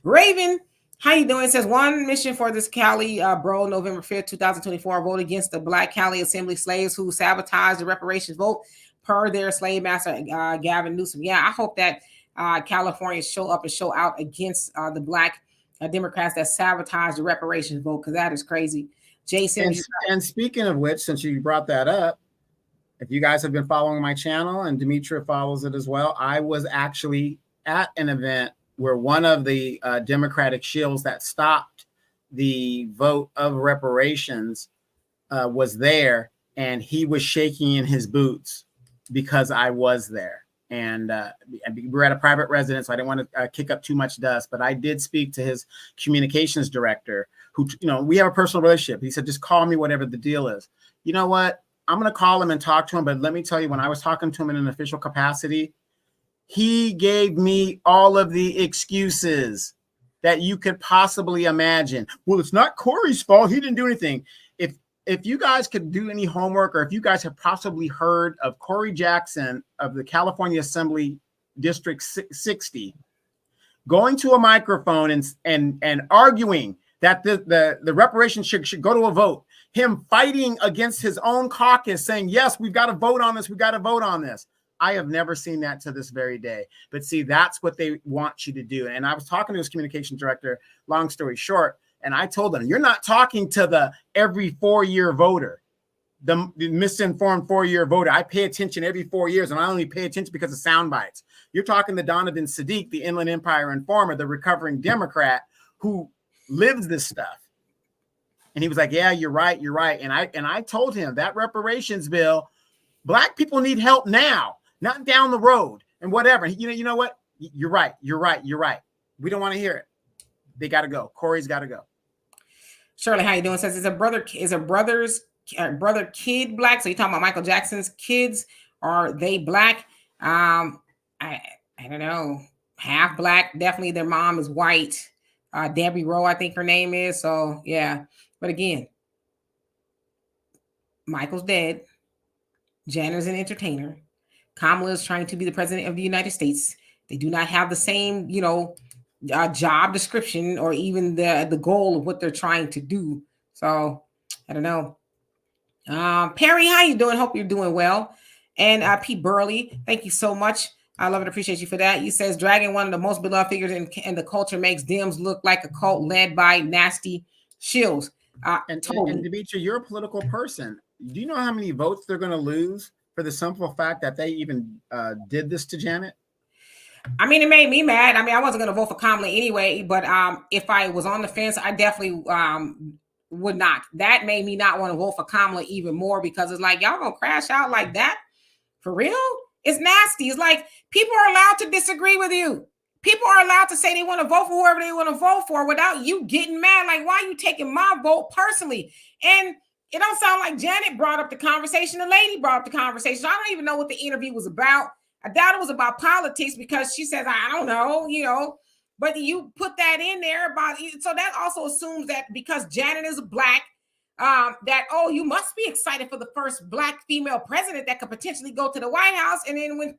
Raven, how you doing? It says one mission for this Cali bro, November 5th, 2024, vote against the Black Cali Assembly slaves who sabotaged the reparations vote per their slave master, Gavin Newsom. Yeah, I hope that Californians show up and show out against the Black Democrats that sabotage the reparations vote, because that is crazy. Jason. And speaking of which, since you brought that up, if you guys have been following my channel, and Demetria follows it as well, I was actually at an event where one of the Democratic shills that stopped the vote of reparations was there, and he was shaking in his boots because I was there. And we're at a private residence, so I didn't want to kick up too much dust, but I did speak to his communications director, who, we have a personal relationship. He said, just call me, whatever the deal is. You know what? I'm going to call him and talk to him. But let me tell you, when I was talking to him in an official capacity, he gave me all of the excuses that you could possibly imagine. Well, it's not Corey's fault. He didn't do anything. If you guys could do any homework, or if you guys have possibly heard of Corey Jackson of the California Assembly District 60, going to a microphone and arguing that the reparations should go to a vote, him fighting against his own caucus saying, yes, we've got to vote on this. We've got to vote on this. I have never seen that to this very day. But see, that's what they want you to do. And I was talking to his communication director, long story short, And I told them, you're not talking to the every 4-year voter, the misinformed 4-year voter. I pay attention every 4 years, and I only pay attention because of sound bites. You're talking to Donovan Saadiq, the Inland Empire informer, the recovering Democrat who lives this stuff. And he was like, yeah, you're right. And I told him that reparations bill, Black people need help now, not down the road and whatever. You know what? You're right. We don't want to hear it. They got to go. Corey's got to go. Shirley, how you doing? Says, is a brother kid Black? So you talking about Michael Jackson's kids? Are they Black? I don't know. Half Black. Definitely their mom is white. Debbie Rowe, I think her name is. So yeah. But again, Michael's dead. Janet's an entertainer. Kamala is trying to be the president of the United States. They do not have the same, job description or even the goal of what they're trying to do. So I don't know. Perry, how you doing? Hope you're doing well. And Pete Burley, thank you so much. I love and appreciate you for that. You says dragging one of the most beloved figures in the culture makes Dems look like a cult led by nasty shills. And Demetria, you're a political person. Do you know how many votes they're going to lose for the simple fact that they even did this to Janet? I mean, it made me mad. I mean, I wasn't going to vote for Kamala anyway, but if I was on the fence, I definitely would not. That made me not want to vote for Kamala even more, because it's like, y'all gonna crash out like that? For real? It's nasty. It's like, people are allowed to disagree with you. People are allowed to say they want to vote for whoever they want to vote for without you getting mad. Like, why are you taking my vote personally? And it don't sound like Janet brought up the conversation. The lady brought up the conversation. So I don't even know what the interview was about. I doubt it was about politics, because she says, I don't know, but you put that in there about, so that also assumes that because Janet is Black, that, you must be excited for the first Black female president that could potentially go to the White House. And then when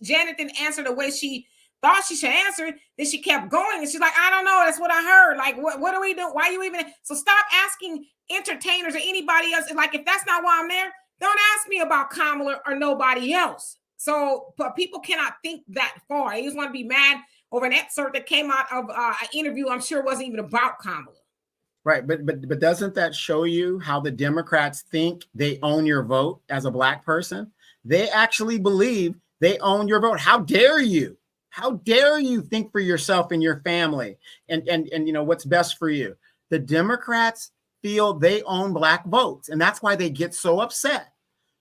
Janet didn't answer the way she thought she should answer, then she kept going. And she's like, I don't know. That's what I heard. Like, what are we doing? Why are you even? So stop asking entertainers or anybody else. Like, if that's not why I'm there, don't ask me about Kamala or nobody else. So, but people cannot think that far. They just want to be mad over an excerpt that came out of an interview I'm sure wasn't even about Kamala. Right, but doesn't that show you how the Democrats think they own your vote as a Black person? They actually believe they own your vote. How dare you? How dare you think for yourself and your family and what's best for you? The Democrats feel they own Black votes, and that's why they get so upset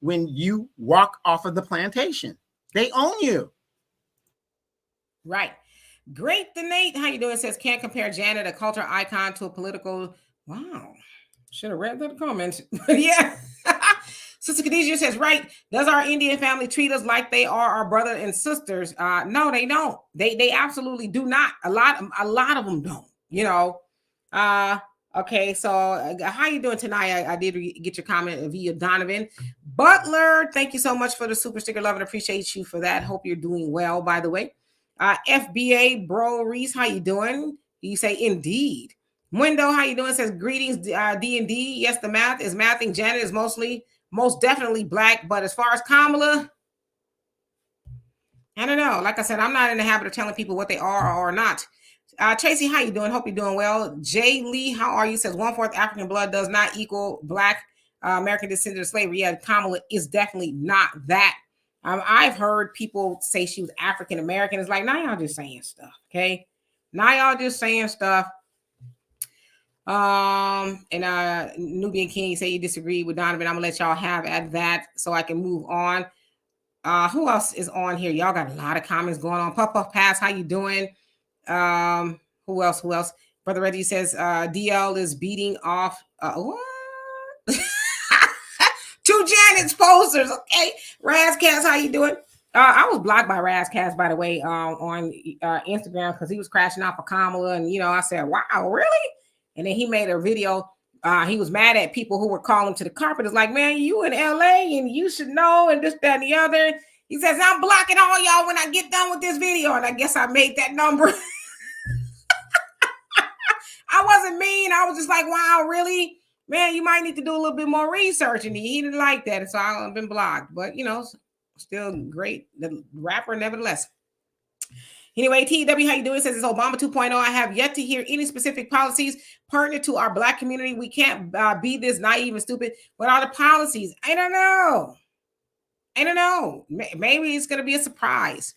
when you walk off of the plantation. They own you. Right. Great. The Nate, how you doing? Says, can't compare Janet, a culture icon, to a political. Wow. Should have read that comment. Yeah. Sister Khadijah says, right. Does our Indian family treat us like they are our brother and sisters? No, they don't. They absolutely do not. A lot of them don't, Okay, so how you doing tonight? I did get your comment via Donovan. Butler, thank you so much for the super sticker. Love and appreciate you for that. Hope you're doing well, by the way. FBA Bro Reese, how you doing? You say indeed. Mundo, how you doing? Says greetings, D&D. Yes, the math is mathing. Janet is most definitely Black, but as far as Kamala, I don't know. Like I said, I'm not in the habit of telling people what they are or not. Tracy, how you doing? Hope you're doing well. Jay Lee, how are you? Says 1/4 African blood does not equal Black American descendant of slavery. Yeah, Kamala is definitely not that. I've heard people say she was African American. It's like, now y'all just saying stuff, okay? Now y'all just saying stuff. Nubian King say you disagree with Donovan. I'm gonna let y'all have at that so I can move on. Who else is on here? Y'all got a lot of comments going on. Puff Puff Pass, how you doing? Who else? Brother Reggie says DL is beating off what? Two Janet's posters. Okay. Razcast, how you doing? I was blocked by Razcast, by the way, on Instagram, because he was crashing out for Kamala. And I said, wow, really? And then he made a video. He was mad at people who were calling to the carpet. It's like, man, you in LA and you should know, and this, that, and the other. He says, I'm blocking all y'all when I get done with this video. And I guess I made that number. I wasn't mean. I was just like, wow, really? Man, you might need to do a little bit more research. And he didn't like that. And so I've been blocked. But, still great. The rapper, nevertheless. Anyway, TW, how you doing? It says it's Obama 2.0. I have yet to hear any specific policies pertinent to our Black community. We can't be this naive and stupid without the policies. I don't know. Maybe it's going to be a surprise.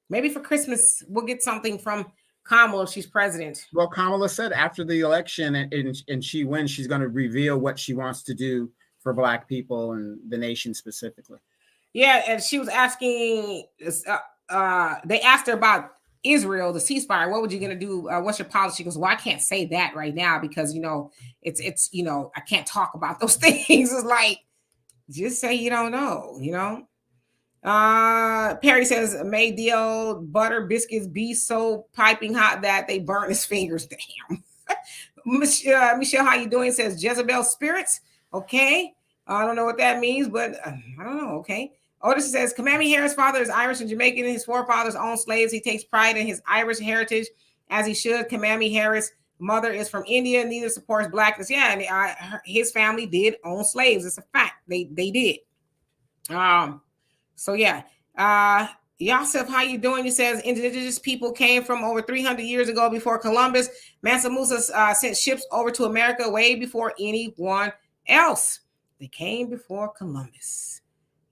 Maybe for Christmas, we'll get something from Kamala if she's president. Well, Kamala said after the election and she wins, she's going to reveal what she wants to do for Black people and the nation specifically. Yeah, and she was asking, they asked her about Israel, the ceasefire. What would you going to do? What's your policy? She goes, well, I can't say that right now because, it's I can't talk about those things. It's like, just say you don't know, Perry says, may deal butter biscuits be so piping hot that they burn his fingers. Damn. Michelle, how you doing? Says Jezebel spirits. Okay. I don't know what that means, but I don't know. Okay. Otis says, Kamala Harris' father is Irish and Jamaican. His forefathers owned slaves. He takes pride in his Irish heritage, as he should. Kamala Harris' mother is from India. Neither supports Blackness. Yeah, and his family did own slaves. It's a fact. They did. So yeah. Yasif, how you doing? He says indigenous people came from over 300 years ago before Columbus. Mansa Musa sent ships over to America way before anyone else. They came before Columbus.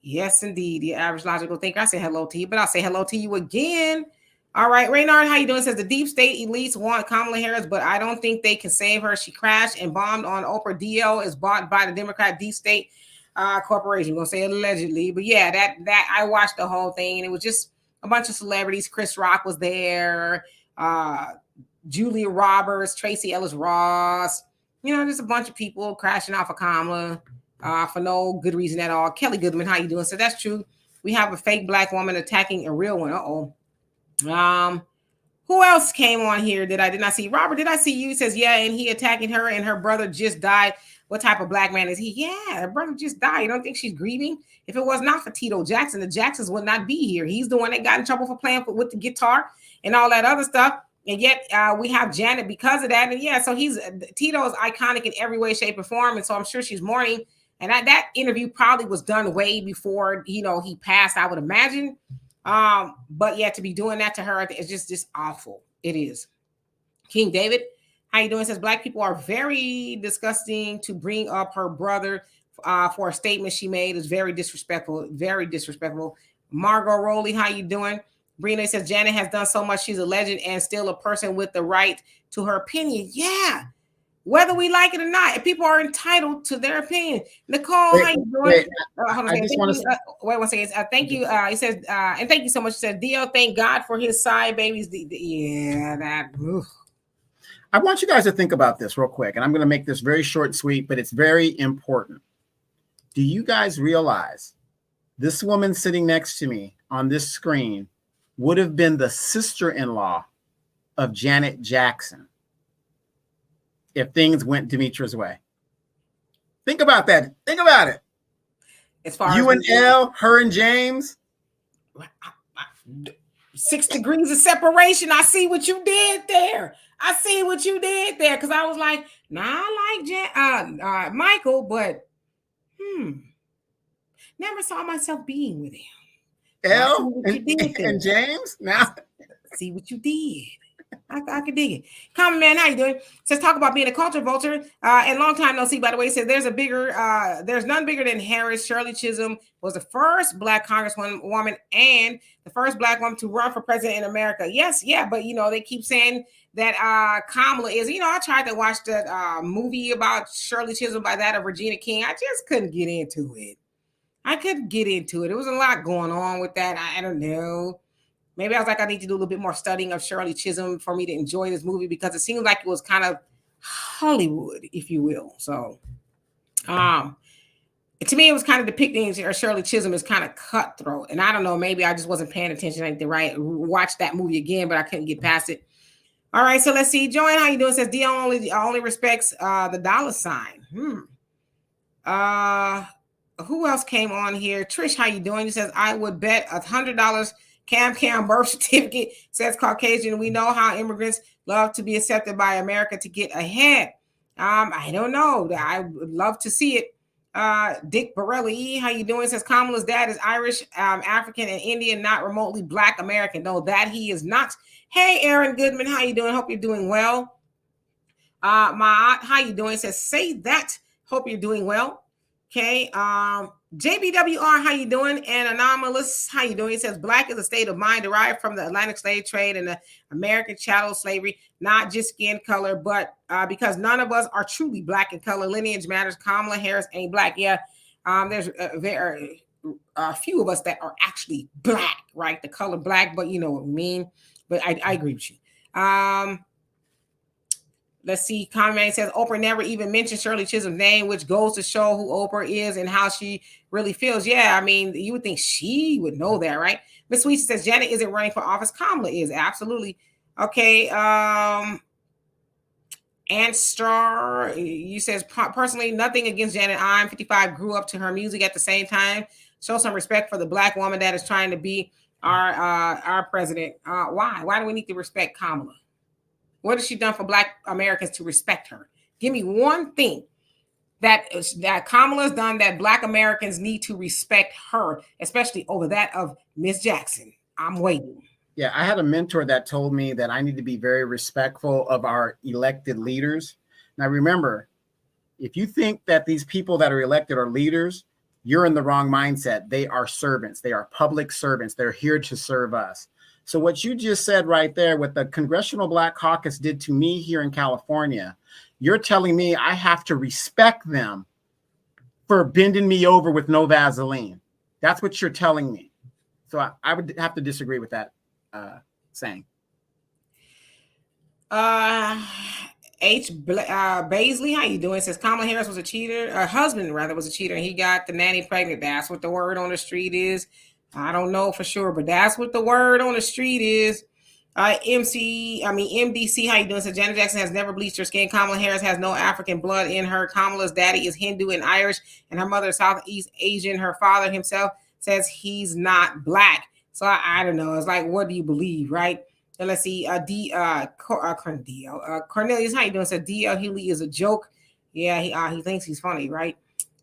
Yes, indeed. The average logical thinker. I say hello to you, but I'll say hello to you again. All right, Raynard, how you doing? Says the deep state elites want Kamala Harris, but I don't think they can save her. She crashed and bombed on Oprah. DL is bought by the Democrat deep state corporation. We're gonna say allegedly, but yeah, that I watched the whole thing, and it was just a bunch of celebrities. Chris Rock was there, Julia Roberts, Tracy Ellis Ross. Just a bunch of people crashing off of Kamala for no good reason at all. Kelly Goodman, how you doing? So that's true. We have a fake Black woman attacking a real one. Who else came on here that I did not see? Robert, did I see you? He says, yeah, and he attacking her, and her brother just died. What type of Black man is he? Yeah, her brother just died. You don't think she's grieving? If it was not for Tito Jackson, the Jacksons would not be here. He's the one that got in trouble for playing with the guitar and all that other stuff. And yet we have Janet because of that. And yeah, so Tito is iconic in every way, shape, or form. And so I'm sure she's mourning. And that interview probably was done way before, he passed, I would imagine. But yeah, to be doing that to her, it's just awful. It is. King David, how you doing? Says Black people are very disgusting. To bring up her brother for a statement she made is very disrespectful. Very disrespectful. Margot Rowley, how you doing? Brina says Janet has done so much. She's a legend and still a person with the right to her opinion. Yeah. Whether we like it or not, people are entitled to their opinion. Nicole, how you doing? Wait one second. Thank you. He says, and thank you so much. He said, Dio, thank God for his side babies. I want you guys to think about this real quick, and I'm going to make this very short and sweet, but it's very important. Do you guys realize this woman sitting next to me on this screen would have been the sister-in-law of Janet Jackson if things went Demetra's way? Think about that. Think about it. As far you and Elle, her and James. 6 degrees of separation. I see what you did there. Because I was like, I like Michael, but never saw myself being with him. Elle and James. Now see what you did. I can dig it. Common Man, how you doing? Says talk about being a culture vulture. And long time no see, by the way. Says there's none bigger than Harris. Shirley Chisholm was the first Black congresswoman and the first Black woman to run for president in America. Yes, yeah, but they keep saying that Kamala is. I tried to watch that movie about Shirley Chisholm by that of Regina King. I just couldn't get into it. There was a lot going on with that. I don't know. Maybe I was like, I need to do a little bit more studying of Shirley Chisholm for me to enjoy this movie because it seemed like it was kind of Hollywood, if you will. So, to me, it was kind of depicting Shirley Chisholm as kind of cutthroat. And I don't know, maybe I just wasn't paying attention. I need to watch that movie again, but I couldn't get past it. All right, so let's see. Joanne, how you doing? Says Dion only respects the dollar sign. Who else came on here? Trish, how you doing? He says, I would bet $100 Cam birth certificate says Caucasian. We know how immigrants love to be accepted by America to get ahead. I don't know. I would love to see it. Dick Borelli, how you doing? Says Kamala's dad is Irish, African, and Indian, not remotely Black American. No, that he is not. Hey, Aaron Goodman, how you doing? Hope you're doing well. My aunt, how you doing? Says say that. Hope you're doing well. Okay. JBWR, how you doing? And Anomalous, how you doing? It says Black is a state of mind derived from the Atlantic slave trade and the American chattel slavery, not just skin color, but because none of us are truly Black in color. Lineage matters. Kamala Harris ain't Black. Yeah. There are a few of us that are actually Black, right? The color Black, but you know what I mean. But I agree with you. Let's see. Comment says Oprah never even mentioned Shirley Chisholm's name, which goes to show who Oprah is and how she really feels. Yeah, I mean, you would think she would know that, right? Miss Sweet says Janet isn't running for office. Kamala is absolutely okay. And Star, you says personally nothing against Janet. I'm 55, grew up to her music at the same time. Show some respect for the Black woman that is trying to be our president. Why? Why do we need to respect Kamala? What has she done for Black Americans to respect her? Give me one thing that Kamala's done that Black Americans need to respect her, especially over that of Miss Jackson. I'm waiting. Yeah, I had a mentor that told me that I need to be very respectful of our elected leaders. Now, remember, if you think that these people that are elected are leaders, you're in the wrong mindset. They are servants. They are public servants. They're here to serve us. So what you just said right there, what the Congressional Black Caucus did to me here in California, you're telling me I have to respect them for bending me over with no Vaseline. That's what you're telling me. So I would have to disagree with that saying. Baisley, how you doing? Says Kamala Harris was a cheater. Her husband, rather, was a cheater. And he got the nanny pregnant. That's what the word on the street is. I don't know for sure, but that's what the word on the street is. MDC, how you doing? So Janet Jackson has never bleached her skin. Kamala Harris has no African blood in her. Kamala's daddy is Hindu and Irish, and her mother is Southeast Asian. Her father himself says he's not Black. So I don't know. It's like, what do you believe, right? And let's see. Cornelius, how you doing? So D.L. Hughley is a joke. Yeah, he thinks he's funny, right?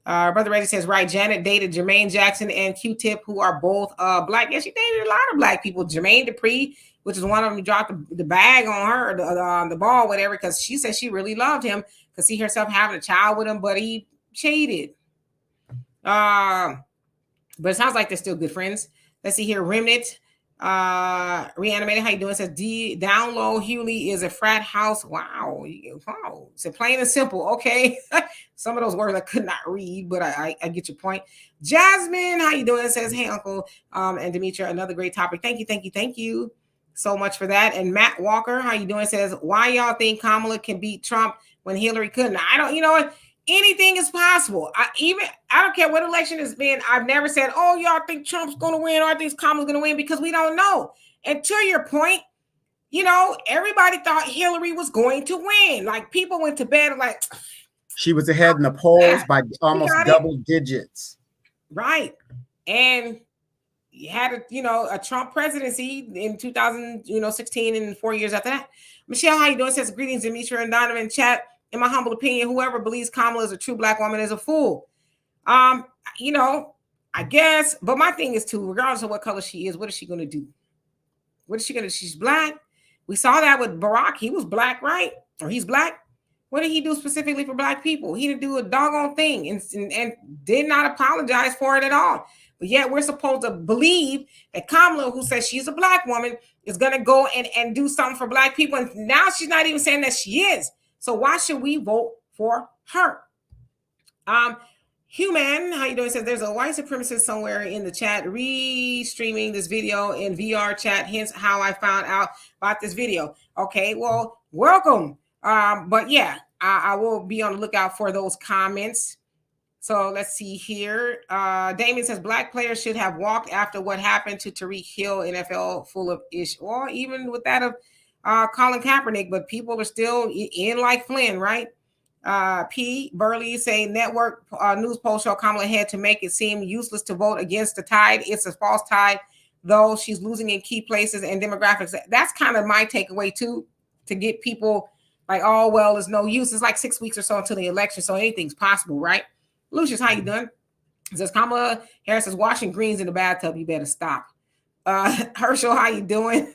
Brother Reggie says, right, Janet dated Jermaine Jackson and Q-Tip, who are both Black. Yeah, she dated a lot of Black people. Jermaine Dupri, which is one of them who dropped the bag on her, the ball, whatever, because she said she really loved him, could see herself having a child with him, but he cheated. But it sounds like they're still good friends. Let's see here. Remnant, Reanimated, how you doing? Says down low, Hughley is a frat house. Wow. So plain and simple. Okay. Some of those words I could not read, but I get your point. Jasmine, how you doing? It says, hey, Uncle and Demetria, another great topic. Thank you so much for that. And Matt Walker, how you doing? Says, why y'all think Kamala can beat Trump when Hillary couldn't? I don't, you know what? Anything is possible. I don't care what election it's been. I've never said, oh, y'all think Trump's going to win or I think Kamala's going to win, because we don't know. And to your point, you know, everybody thought Hillary was going to win. Like, people went to bed like, she was ahead in the polls by almost double digits. Right. And you had a Trump presidency in 2016 and 4 years after that. Michelle, how you doing? Says, greetings, Demetria and Donovan chat. In my humble opinion, whoever believes Kamala is a true Black woman is a fool. I guess, but my thing is too, regardless of what color she is, what is she going to do? What is she going to do? She's Black. We saw that with Barack. He was Black, right? Or he's Black. What did he do specifically for Black people? He didn't do a doggone thing and did not apologize for it at all. But yet we're supposed to believe that Kamala, who says she's a Black woman, is going to go and do something for Black people. And now she's not even saying that she is. So why should we vote for her? Human, how you doing? Says there's a white supremacist somewhere in the chat restreaming this video in VR chat. Hence how I found out about this video. Okay, well, welcome. But yeah, I will be on the lookout for those comments. So let's see here. Damien says Black players should have walked after what happened to Tariq Hill, NFL full of ish, or even with that of Colin Kaepernick, but people are still in like Flynn, right? P. Burley saying network news poll show Kamala had to make it seem useless to vote against the tide. It's a false tide, though she's losing in key places and demographics. That's kind of my takeaway too, to get people like, oh, well, there's no use. It's like 6 weeks or so until the election, so anything's possible, right? Lucius, how you doing? It says Kamala Harris is washing greens in the bathtub. You better stop. Herschel, how you doing?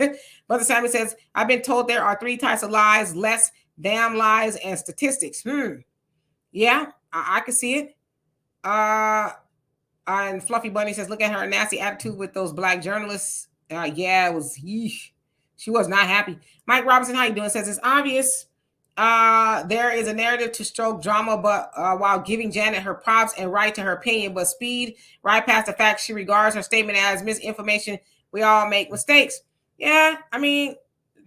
Brother Sammy says, I've been told there are 3 types of lies: less, damn lies, and statistics. Yeah, I can see it. And Fluffy Bunny says, look at her nasty attitude with those black journalists. Yeah, it was, yeesh. She was not happy. Mike Robinson, how you doing? Says, it's obvious there is a narrative to stroke drama, but while giving Janet her props and right to her opinion, but speed right past the fact she regards her statement as misinformation. We all make mistakes. Yeah, I mean,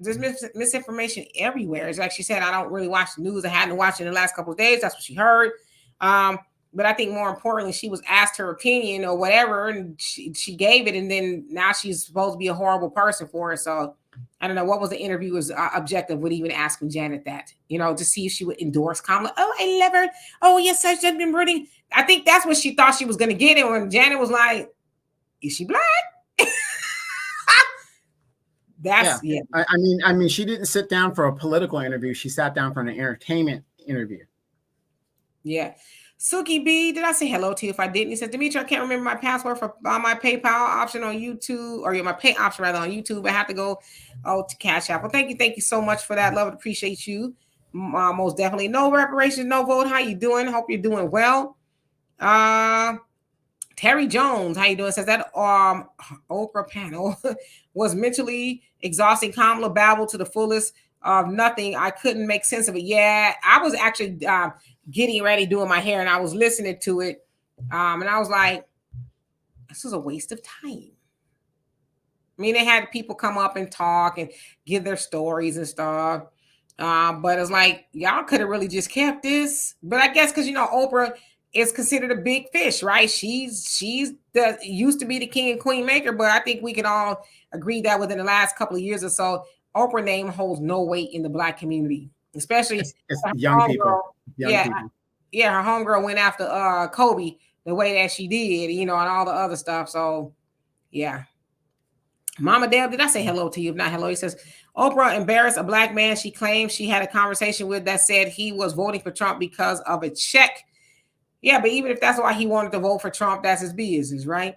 there's misinformation everywhere. It's like she said, I don't really watch the news. I hadn't watched it in the last couple of days. That's what she heard. But I think more importantly, she was asked her opinion or whatever, and she gave it, and then now she's supposed to be a horrible person for it. So I don't know what was the interviewer's objective with even asking Janet that, to see if she would endorse Kamala. Oh, I love her. Oh, yes, I've been rooting. I think that's what she thought she was going to get. And when Janet was like, is she black? That's yeah. I mean, she didn't sit down for a political interview. She sat down for an entertainment interview. Yeah. Suki B, did I say hello to you? If I didn't, he says, Dimitri, I can't remember my password for my PayPal option on YouTube, or my pay option rather on YouTube. I have to go to Cash App. Well, thank you so much for that. Love it, appreciate you. Most definitely. No reparations, no vote. How you doing? Hope you're doing well. Terry Jones, how you doing? Says that Oprah panel was mentally exhausting. Kamala babbled to the fullest of nothing. I couldn't make sense of it. Yeah, I was actually getting ready doing my hair, and I was listening to it, and I was like, this is a waste of time. I mean, they had people come up and talk and give their stories and stuff, but it's like, y'all could have really just kept this. But I guess because Oprah is considered a big fish, right? She's used to be the king and queen maker, but I think we can all agree that within the last couple of years or so, Oprah name holds no weight in the Black community, especially it's young people. People. Her homegirl went after Kobe the way that she did, and all the other stuff. So, yeah. Mama Deb, did I say hello to you? If not, hello. He says, Oprah embarrassed a Black man she claims she had a conversation with that said he was voting for Trump because of a check. Yeah, but even if that's why he wanted to vote for Trump, that's his business, right?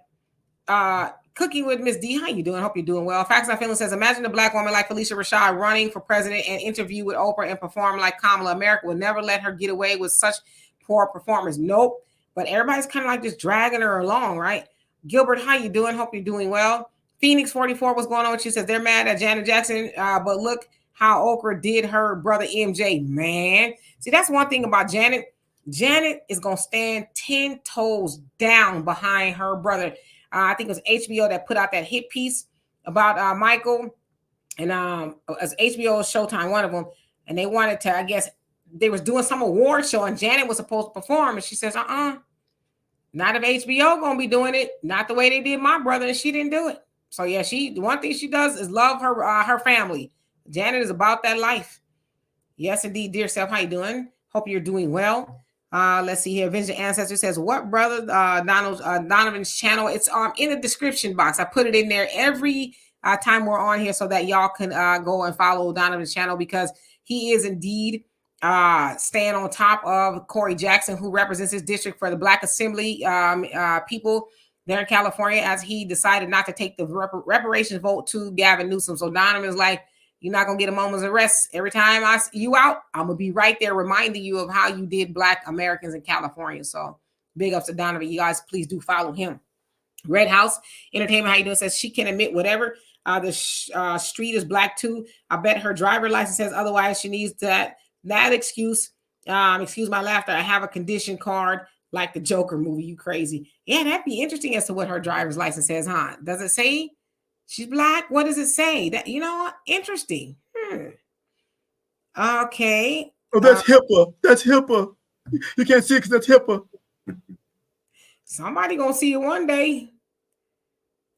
Cooking with Miss D, how you doing? Hope you're doing well. Facts Not Feeling says, imagine a Black woman like Felicia Rashad running for president and interview with Oprah and perform like Kamala. America would never let her get away with such poor performance. Nope. But everybody's kind of like just dragging her along, right? Gilbert, how you doing? Hope you're doing well. Phoenix 44, what's going on? She says they're mad at Janet Jackson, but look how Oprah did her brother MJ. Man, see, that's one thing about Janet. Janet is going to stand 10 toes down behind her brother. I think it was HBO that put out that hit piece about Michael, and as HBO Showtime, one of them, and they wanted to, I guess, they was doing some award show, and Janet was supposed to perform, and she says, not if HBO going to be doing it, not the way they did my brother, and she didn't do it. So yeah, one thing she does is love her family. Janet is about that life. Yes, indeed, dear self. How you doing? Hope you're doing well. Let's see here. Avenged Ancestor says, what brother? Donovan's channel. It's in the description box. I put it in there every time we're on here so that y'all can go and follow Donovan's channel, because he is indeed staying on top of Corey Jackson, who represents his district for the Black Assembly people there in California, as he decided not to take the reparations vote to Gavin Newsom. So Donovan is like, you're not going to get a moment's rest. Every time I see you out, I'm going to be right there reminding you of how you did Black Americans in California. So big ups to Donovan. You guys, please do follow him. Red House Entertainment, how you doing? Says she can admit whatever. The street is Black too. I bet her driver license says otherwise. She needs that excuse. Excuse my laughter. I have a condition card like the Joker movie. You crazy. Yeah, that'd be interesting as to what her driver's license says, huh? Does it say she's Black? What does it say? That, interesting. Okay. Oh, that's HIPAA. That's HIPAA. You can't see it because that's HIPAA. Somebody gonna see it one day.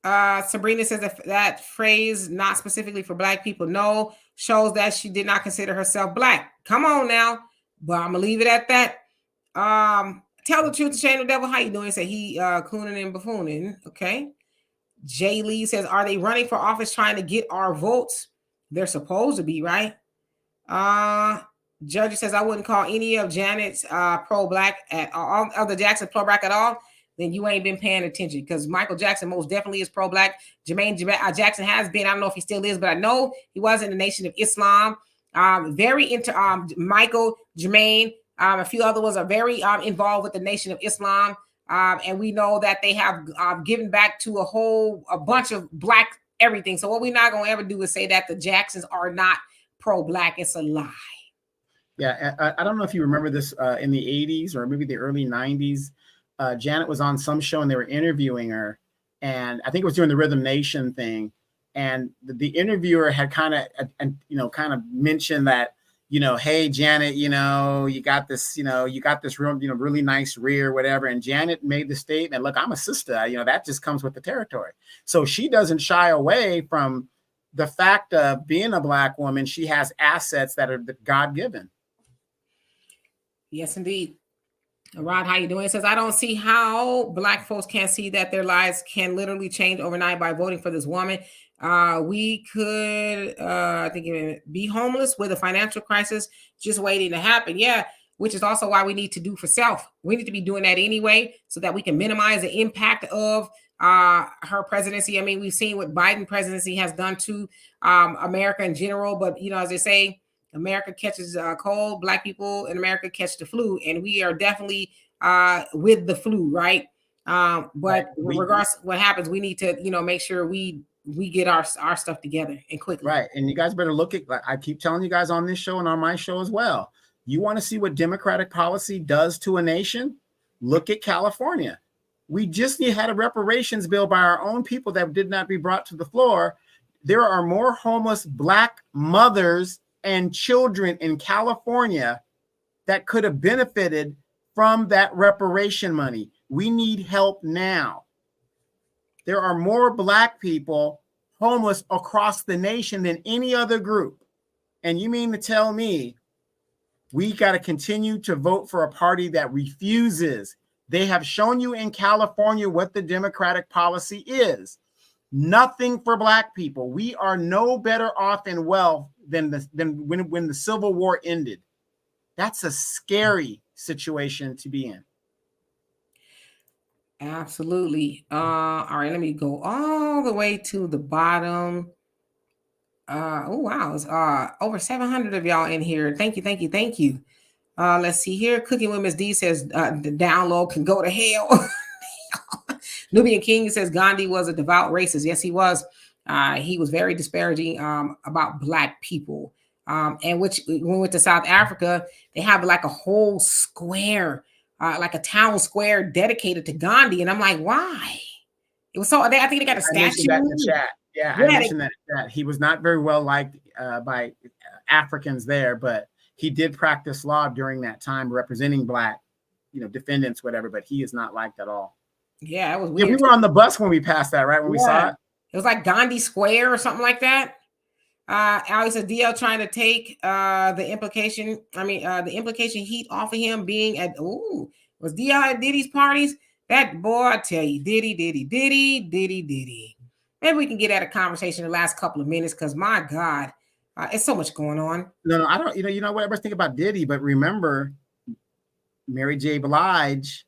Sabrina says that phrase, not specifically for Black people, no, shows that she did not consider herself Black. Come on now. But I'm gonna leave it at that. Tell the truth to Shane the Devil. How you doing? Say he cooning and buffooning. Okay. Jay Lee says, are they running for office trying to get our votes? They're supposed to be, right? Judge says I wouldn't call any of Janet's pro-black at all, of the Jackson pro-black at all. Then you ain't been paying attention, because Michael Jackson most definitely is pro-black. Jermaine Jackson has been. I don't know if he still is, but I know he was in the Nation of Islam. Very into Michael, Jermaine, a few other ones are very involved with the Nation of Islam. And we know that they have given back to a bunch of black everything. So what we're not going to ever do is say that the Jacksons are not pro-black. It's a lie. Yeah, I don't know if you remember this in the 80s or maybe the early 90s. Janet was on some show and they were interviewing her, and I think it was during the Rhythm Nation thing. And the interviewer had kind of mentioned that, hey, Janet, you got this real, really nice rear, whatever. And Janet made the statement, look, I'm a sister, that just comes with the territory. So she doesn't shy away from the fact of being a black woman. She has assets that are God-given. Yes, indeed. Rod, how you doing? It says, I don't see how black folks can't see that their lives can literally change overnight by voting for this woman. We could, I think, be homeless with a financial crisis just waiting to happen. Yeah, which is also why we need to do for self. We need to be doing that anyway, so that we can minimize the impact of her presidency. I mean, we've seen what Biden presidency has done to America in general, but, as they say, America catches cold, black people in America catch the flu, and we are definitely with the flu, right? But regardless of what happens, we need to, make sure we get our stuff together and quickly. Right, and you guys better look at, I keep telling you guys on this show and on my show as well, you want to see what Democratic policy does to a nation? Look at California. We just had a reparations bill by our own people that did not be brought to the floor. There are more homeless black mothers and children in California that could have benefited from that reparation money. We need help now. There are more black people homeless across the nation than any other group. And you mean to tell me we got to continue to vote for a party that refuses? They have shown you in California what the Democratic policy is. Nothing for black people. We are no better off in wealth than when the Civil War ended. That's a scary situation to be in. Absolutely. All right, let me go all the way to the bottom. Oh wow, it's over 700 of y'all in here. Thank you. Let's see here. Cooking with Miss D says the download can go to hell. Nubian King says Gandhi was a devout racist. Yes, he was. He was very disparaging about black people. And when we went to South Africa, they have like a whole square, like a town square dedicated to Gandhi. And I'm like, why? It was so. I think they got a statue. I mentioned that in the chat. Yeah, I mentioned that he was not very well liked by Africans there, but he did practice law during that time, representing black, defendants, whatever. But he is not liked at all. Yeah, it was weird. Yeah, we were on the bus when we passed that, right? When we saw it. It was like Gandhi Square or something like that. Alex said DL trying to take the implication heat off of him being at was DL at Diddy's parties? That boy, I tell you, Diddy. Maybe we can get at a conversation in the last couple of minutes, because my God, it's so much going on. No, I don't. You know what? Everybody think about Diddy, but remember, Mary J. Blige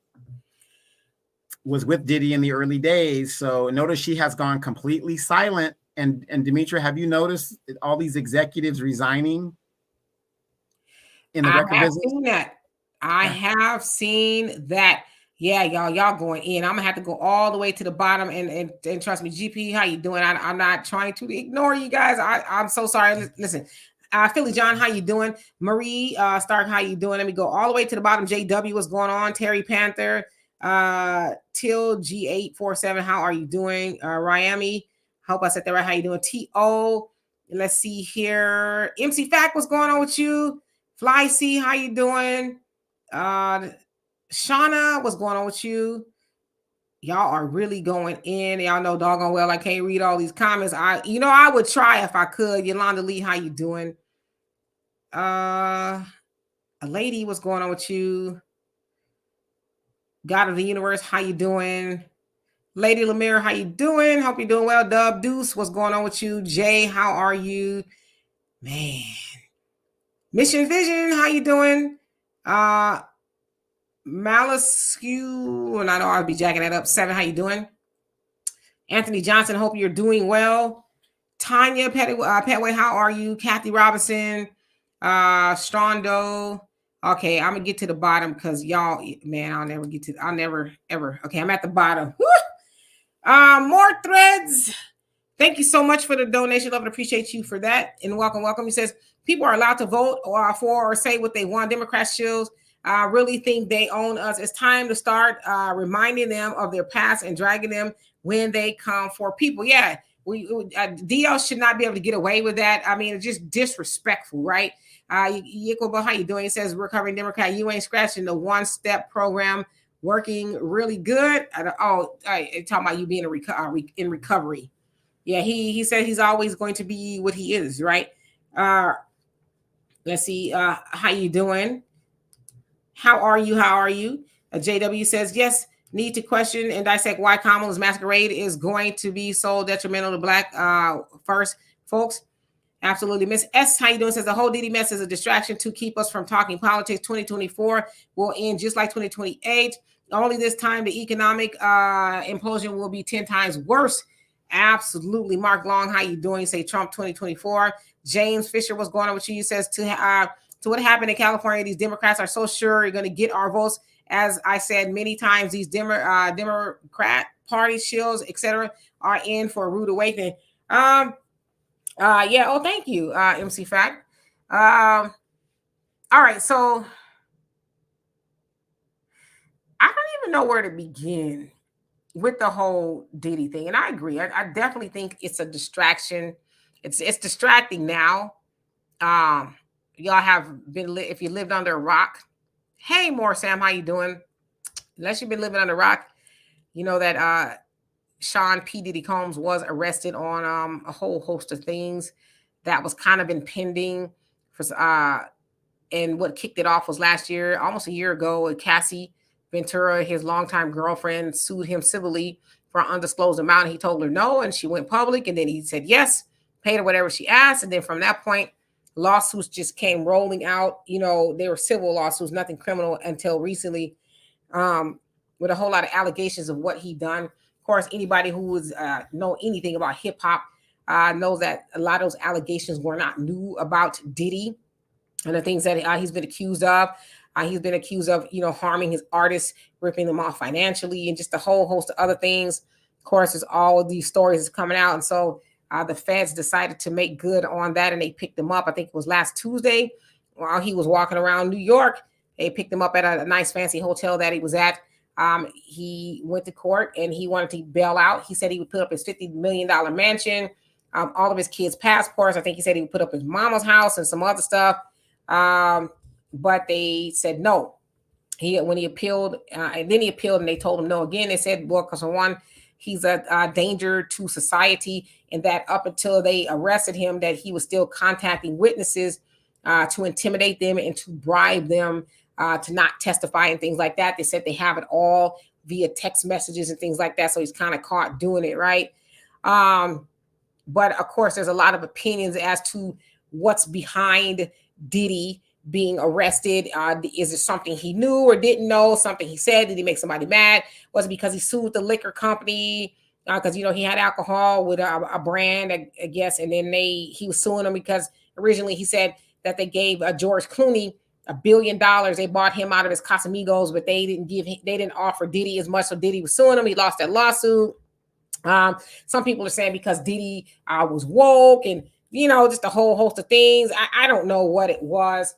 was with Diddy in the early days. So notice she has gone completely silent. And Demetra, have you noticed all these executives resigning in the record business? I have seen that. Yeah, y'all going in. I'm gonna have to go all the way to the bottom and trust me, GP, how you doing? I'm not trying to ignore you guys. I'm so sorry. Listen, Philly John, how you doing? Marie Stark, how you doing? Let me go all the way to the bottom. JW, what's going on? Terry Panther, Till G847, how are you doing? Ryami, hope I said that right. How you doing? TO, let's see here. MC Fact, what's going on with you? Fly C, how you doing? Shauna, what's going on with you? Y'all are really going in. Y'all know doggone well I can't read all these comments. I would try if I could. Yolanda Lee, how you doing? A lady, what's going on with you? God of the universe, how you doing? Lady Lemire, how you doing? Hope you're doing well. Dub Deuce, what's going on with you? Jay, how are you? Man, Mission Vision, how you doing? Malice and I know I'll be jacking that up. 7, how you doing? Anthony Johnson, hope you're doing well. Tanya Petway, how are you? Kathy Robinson, Strondo. Okay, I'm gonna get to the bottom because y'all, man, I'll never ever. Okay, I'm at the bottom. More threads. Thank you so much for the donation. Love and appreciate you for that. And welcome. He says people are allowed to vote for or say what they want. Democrats shows really think they own us. It's time to start reminding them of their past and dragging them when they come for people. Yeah, DL should not be able to get away with that. I mean, it's just disrespectful, right? Yikobo, how you doing? He says, recovering Democrat, you ain't scratching the one-step program working really good. Talking about you being in recovery. Yeah, he said he's always going to be what he is, right? Let's see. How you doing? How are you? JW says, yes, need to question and dissect why Kamala's masquerade is going to be so detrimental to Black first folks. Absolutely. Miss S, how you doing? Says the whole Diddy mess is a distraction to keep us from talking politics. 2024 will end just like 2028. Only this time the economic implosion will be 10 times worse. Absolutely. Mark Long, how you doing? Say Trump 2024. James Fisher, what's going on with you? He says to what happened in California, these Democrats are so sure you're going to get our votes. As I said many times, these Democrat party shills, etc., are in for a rude awakening. Yeah. Oh, thank you, MC Fact. All right. So I don't even know where to begin with the whole Diddy thing. And I agree. I definitely think it's a distraction. It's distracting now. Y'all have been, if you lived under a rock. Hey, more Sam, how you doing? Unless you've been living under a rock, you know that Sean P. Diddy Combs was arrested on a whole host of things that was kind of impending. And what kicked it off was last year, almost a year ago, Cassie Ventura, his longtime girlfriend, sued him civilly for an undisclosed amount. He told her no, and she went public, and then he said yes, paid her whatever she asked. And then from that point, lawsuits just came rolling out. You know, they were civil lawsuits, nothing criminal until recently, with a whole lot of allegations of what he done. Of course, anybody who was know anything about hip hop knows that a lot of those allegations were not new about Diddy and the things that he's been accused of. He's been accused of, harming his artists, ripping them off financially, and just a whole host of other things. Of course, there's all of these stories coming out. And so the feds decided to make good on that, and they picked him up. I think it was last Tuesday while he was walking around New York. They picked him up at a nice fancy hotel that he was at. He went to court and he wanted to bail out. He said he would put up his $50 million mansion, all of his kids' passports. I think he said he would put up his mama's house and some other stuff. But they said no. When he appealed, and then he appealed, and they told him no again. They said, well, because for one, he's a danger to society, and that up until they arrested him, that he was still contacting witnesses to intimidate them and to bribe them to not testify and things like that. They said they have it all via text messages and things like that. So he's kind of caught doing it, right? But of course, there's a lot of opinions as to what's behind Diddy being arrested. Is it something he knew or didn't know? Something he said? Did he make somebody mad? Was it because he sued the liquor company? Because he had alcohol with a brand, I guess, and then he was suing them because originally he said that they gave George Clooney $1 billion. They bought him out of his Casamigos, but they didn't offer Diddy as much. So Diddy was suing him. He lost that lawsuit. Some people are saying because Diddy was woke and just a whole host of things. I don't know what it was.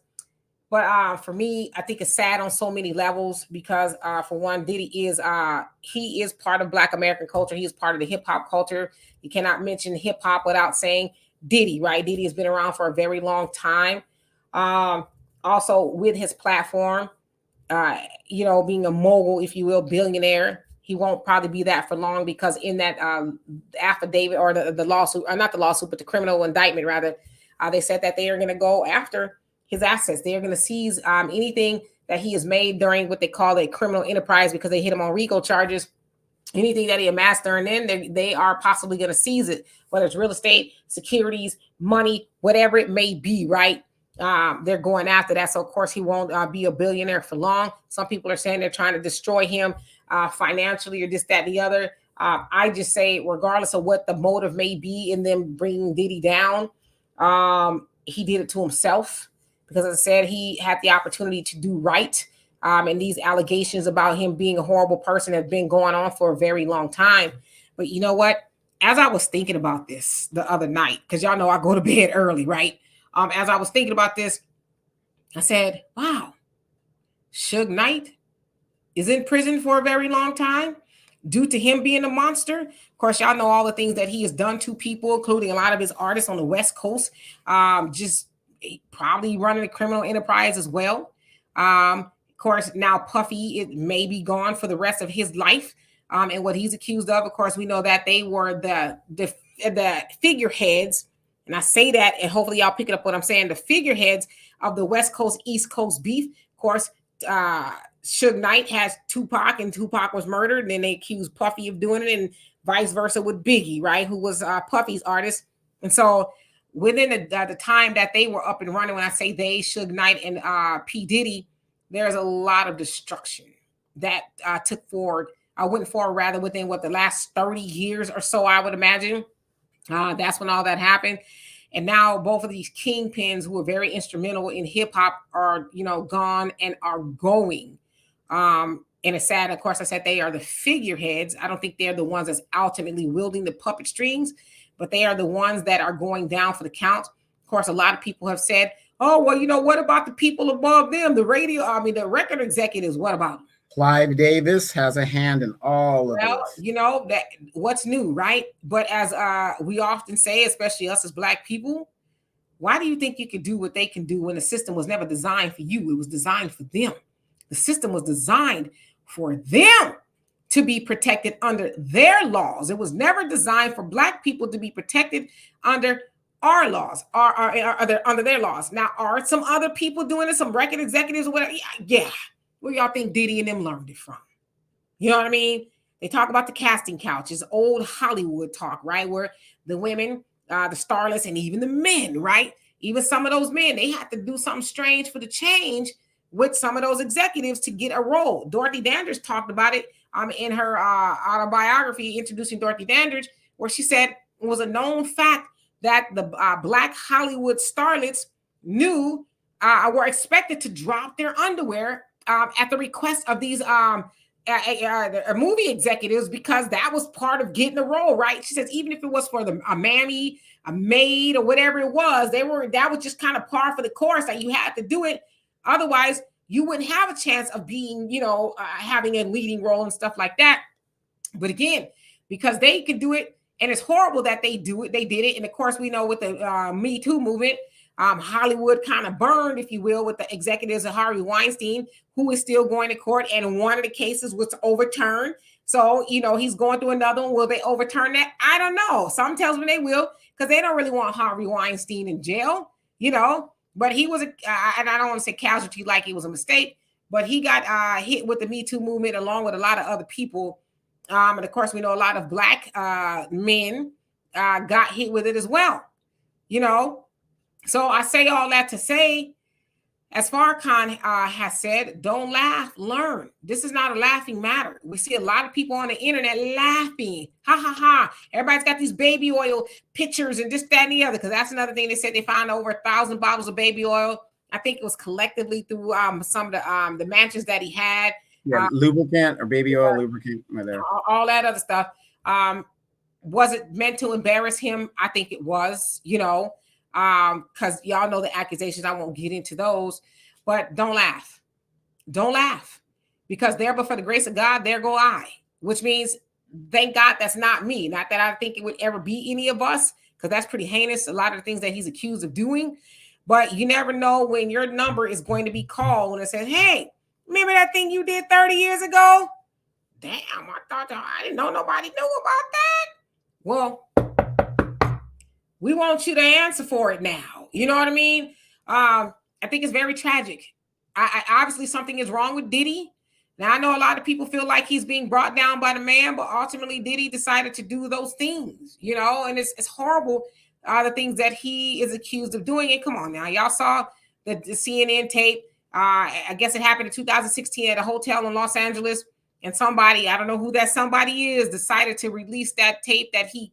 But for me, I think it's sad on so many levels because, for one, Diddy is part of Black American culture. He is part of the hip hop culture. You cannot mention hip hop without saying Diddy, right? Diddy has been around for a very long time. Also, with his platform, being a mogul, if you will, billionaire, he won't probably be that for long because in that affidavit or the lawsuit, or not the lawsuit, but the criminal indictment, rather, they said that they are going to go after his assets. They are going to seize anything that he has made during what they call a criminal enterprise because they hit him on RICO charges. Anything that he amassed during then, they are possibly going to seize it, whether it's real estate, securities, money, whatever it may be, right? They're going after that. So, of course, he won't be a billionaire for long. Some people are saying they're trying to destroy him financially or this, that, and the other. I just say, regardless of what the motive may be in them bringing Diddy down, he did it to himself because, as I said, he had the opportunity to do right. And these allegations about him being a horrible person have been going on for a very long time. But you know what? As I was thinking about this the other night, because y'all know I go to bed early, right? As I was thinking about this, I said, wow, Suge Knight is in prison for a very long time due to him being a monster. Of course, y'all know all the things that he has done to people, including a lot of his artists on the West Coast, just probably running a criminal enterprise as well. Of course, now Puffy, it may be gone for the rest of his life. And what he's accused of course, we know that they were the figureheads. And I say that, and hopefully y'all pick it up what I'm saying. The figureheads of the West Coast, East Coast beef. Of course, Suge Knight has Tupac, and Tupac was murdered. And then they accused Puffy of doing it, and vice versa with Biggie, right? Who was Puffy's artist. And so within the time that they were up and running, when I say they, Suge Knight and P. Diddy, there's a lot of destruction that went forward rather within the last 30 years or so, I would imagine. That's when all that happened. And now both of these kingpins who were very instrumental in hip hop are, gone and are going. And it's sad. Of course, I said they are the figureheads. I don't think they're the ones that's ultimately wielding the puppet strings, but they are the ones that are going down for the count. Of course, a lot of people have said, oh, well, what about the people above them? The record executives, what about them? Clive Davis has a hand in all of this. That what's new, right? But as we often say, especially us as Black people, why do you think you can do what they can do when the system was never designed for you? It was designed for them. The system was designed for them to be protected under their laws. It was never designed for Black people to be protected under our laws, under their laws. Now, are some other people doing it, some record executives or whatever? Yeah. Where y'all think Diddy and them learned it from? You know what I mean? They talk about the casting couches, old Hollywood talk, right? Where the women, the starlets, and even the men, right? Even some of those men, they had to do something strange for the change with some of those executives to get a role. Dorothy Dandridge talked about it in her autobiography, Introducing Dorothy Dandridge, where she said it was a known fact that the Black Hollywood starlets were expected to drop their underwear at the request of these movie executives, because that was part of getting a role, right? She says even if it was for a mammy, a maid, or whatever it was, that was just kind of par for the course that you had to do it. Otherwise, you wouldn't have a chance of being, having a leading role and stuff like that. But again, because they could do it, and it's horrible that they did it. And of course, we know with the Me Too movement, Hollywood kind of burned, if you will, with the executives of Harvey Weinstein, who is still going to court. And one of the cases was overturned. So, he's going through another one. Will they overturn that? I don't know. Some tells me they will, because they don't really want Harvey Weinstein in jail, But he was, and I don't want to say casualty like it was a mistake, but he got hit with the Me Too movement along with a lot of other people. And of course, we know a lot of Black men got hit with it as well, So I say all that to say, as Farrakhan has said, don't laugh, learn. This is not a laughing matter. We see a lot of people on the internet laughing. Ha, ha, ha. Everybody's got these baby oil pictures and this, that, and the other, because that's another thing. They said they found over 1,000 bottles of baby oil. I think it was collectively through some of the mansions that he had. Yeah, lubricant or baby oil lubricant. All that other stuff. Was it meant to embarrass him? I think it was, because y'all know the accusations. I won't get into those, but don't laugh. Don't laugh, because there, but for the grace of God, there go I, which means thank God that's not me. Not that I think it would ever be any of us, because that's pretty heinous, a lot of the things that he's accused of doing. But you never know when your number is going to be called when it says, hey, remember that thing you did 30 years ago? Damn, I didn't know nobody knew about that. Well, we want you to answer for it now. You know what I mean? I think it's very tragic. I obviously something is wrong with Diddy. Now, I know a lot of people feel like he's being brought down by the man, but ultimately Diddy decided to do those things, and it's horrible, the things that he is accused of doing. And come on now, y'all saw the CNN tape. I guess it happened in 2016 at a hotel in Los Angeles. And somebody, I don't know who that somebody is, decided to release that tape that he,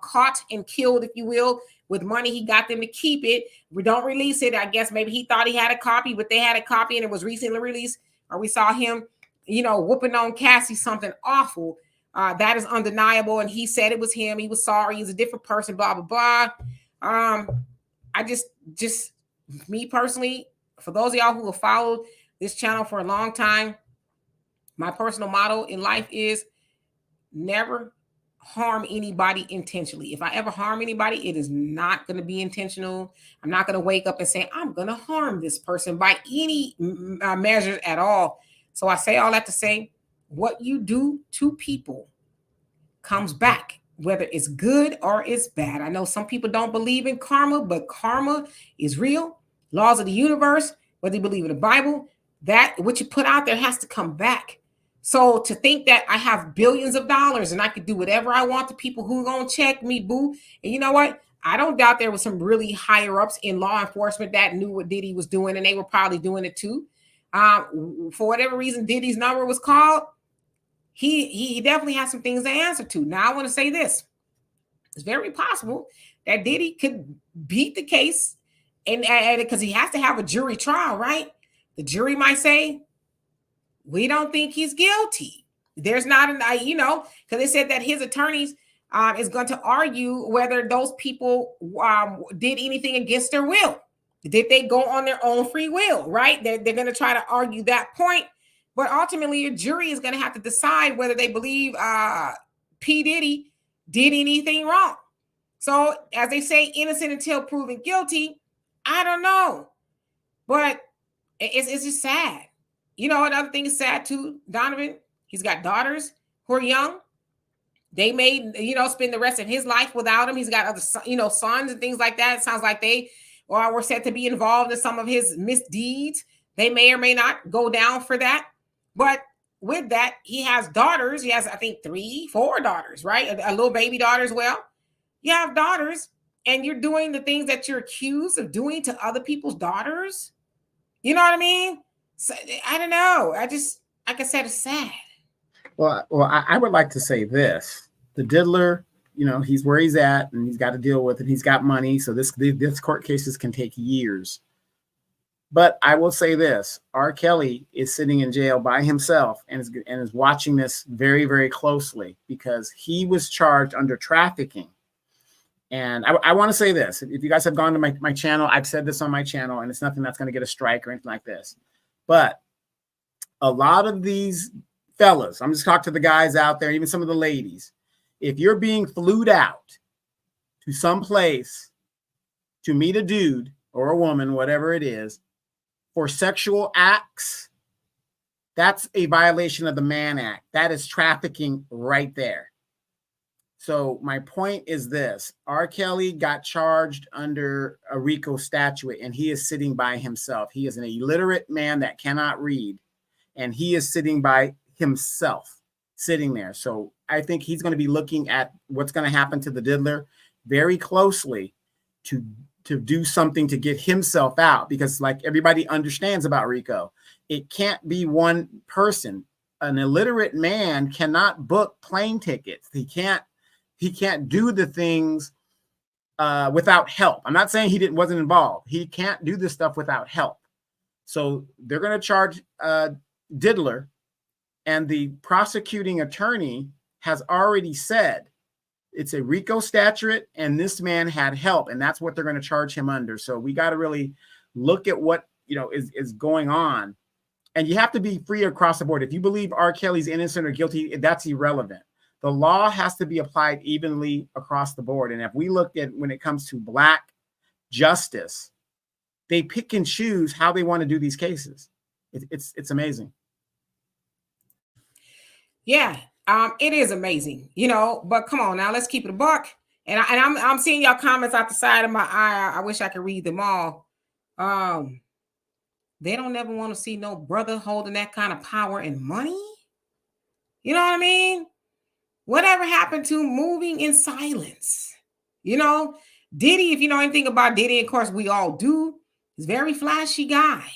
caught and killed, if you will, with money. He got them to keep it. We don't release it. I guess maybe he thought he had a copy, but they had a copy and it was recently released. Or we saw him, whooping on Cassie, something awful. That is undeniable. And he said it was him. He was sorry. He's a different person, blah, blah, blah. I just me personally, for those of y'all who have followed this channel for a long time, my personal motto in life is never harm anybody intentionally. If I ever harm anybody, it is not going to be intentional. I'm not going to wake up and say, I'm going to harm this person by any measures at all. So I say all that to say, what you do to people comes back, whether it's good or it's bad. I know some people don't believe in karma, but karma is real. Laws of the universe, whether you believe in the Bible, that what you put out there has to come back. So to think that I have billions of dollars and I could do whatever I want to people who are going to check me, boo. And you know what? I don't doubt there was some really higher ups in law enforcement that knew what Diddy was doing, and they were probably doing it too. For whatever reason, Diddy's number was called. He definitely has some things to answer to. Now I want to say this. It's very possible that Diddy could beat the case, and because he has to have a jury trial, right? The jury might say, we don't think he's guilty. There's not because they said that his attorneys is going to argue whether those people did anything against their will. Did they go on their own free will, right? They're going to try to argue that point. But ultimately, a jury is going to have to decide whether they believe P. Diddy did anything wrong. So as they say, innocent until proven guilty. I don't know. But it's just sad. Another thing is sad too, Donovan. He's got daughters who are young. They may, spend the rest of his life without him. He's got other, sons and things like that. It sounds like they were said to be involved in some of his misdeeds. They may or may not go down for that. But with that, he has daughters. He has, I think, 3, 4 daughters, right? A little baby daughter as well. You have daughters, and you're doing the things that you're accused of doing to other people's daughters. You know what I mean? So, I don't know. Like I said, it's sad. Well, I would like to say this. The diddler, he's where he's at, and he's got to deal with it. He's got money, so this court cases can take years. But I will say this. R. Kelly is sitting in jail by himself and is watching this very, very closely because he was charged under trafficking. And I want to say this. If you guys have gone to my channel, I've said this on my channel, and it's nothing that's going to get a strike or anything like this. But a lot of these fellas, I'm just talking to the guys out there, even some of the ladies, if you're being flued out to some place to meet a dude or a woman, whatever it is, for sexual acts, that's a violation of the Mann Act. That is trafficking right there. So my point is this. R. Kelly got charged under a RICO statute, and he is sitting by himself. He is an illiterate man that cannot read, and he is sitting by himself, sitting there. So I think he's going to be looking at what's going to happen to the diddler very closely to do something to get himself out, because like everybody understands about RICO, it can't be one person. An illiterate man cannot book plane tickets. He can't do the things without help. I'm not saying he wasn't involved. He can't do this stuff without help. So they're going to charge diddler, and the prosecuting attorney has already said it's a RICO statute, and this man had help, and that's what they're going to charge him under. So we got to really look at what is going on, and you have to be free across the board. If you believe R. Kelly's innocent or guilty, that's irrelevant. The law has to be applied evenly across the board. And if we look at when it comes to Black justice, they pick and choose how they want to do these cases. It's amazing. Yeah. It is amazing, but come on now, let's keep it a buck. And I'm seeing y'all comments out the side of my eye. I wish I could read them all. They don't ever want to see no brother holding that kind of power and money. You know what I mean? Whatever happened to moving in silence? Diddy, if you know anything about Diddy, of course we all do. He's a very flashy guy.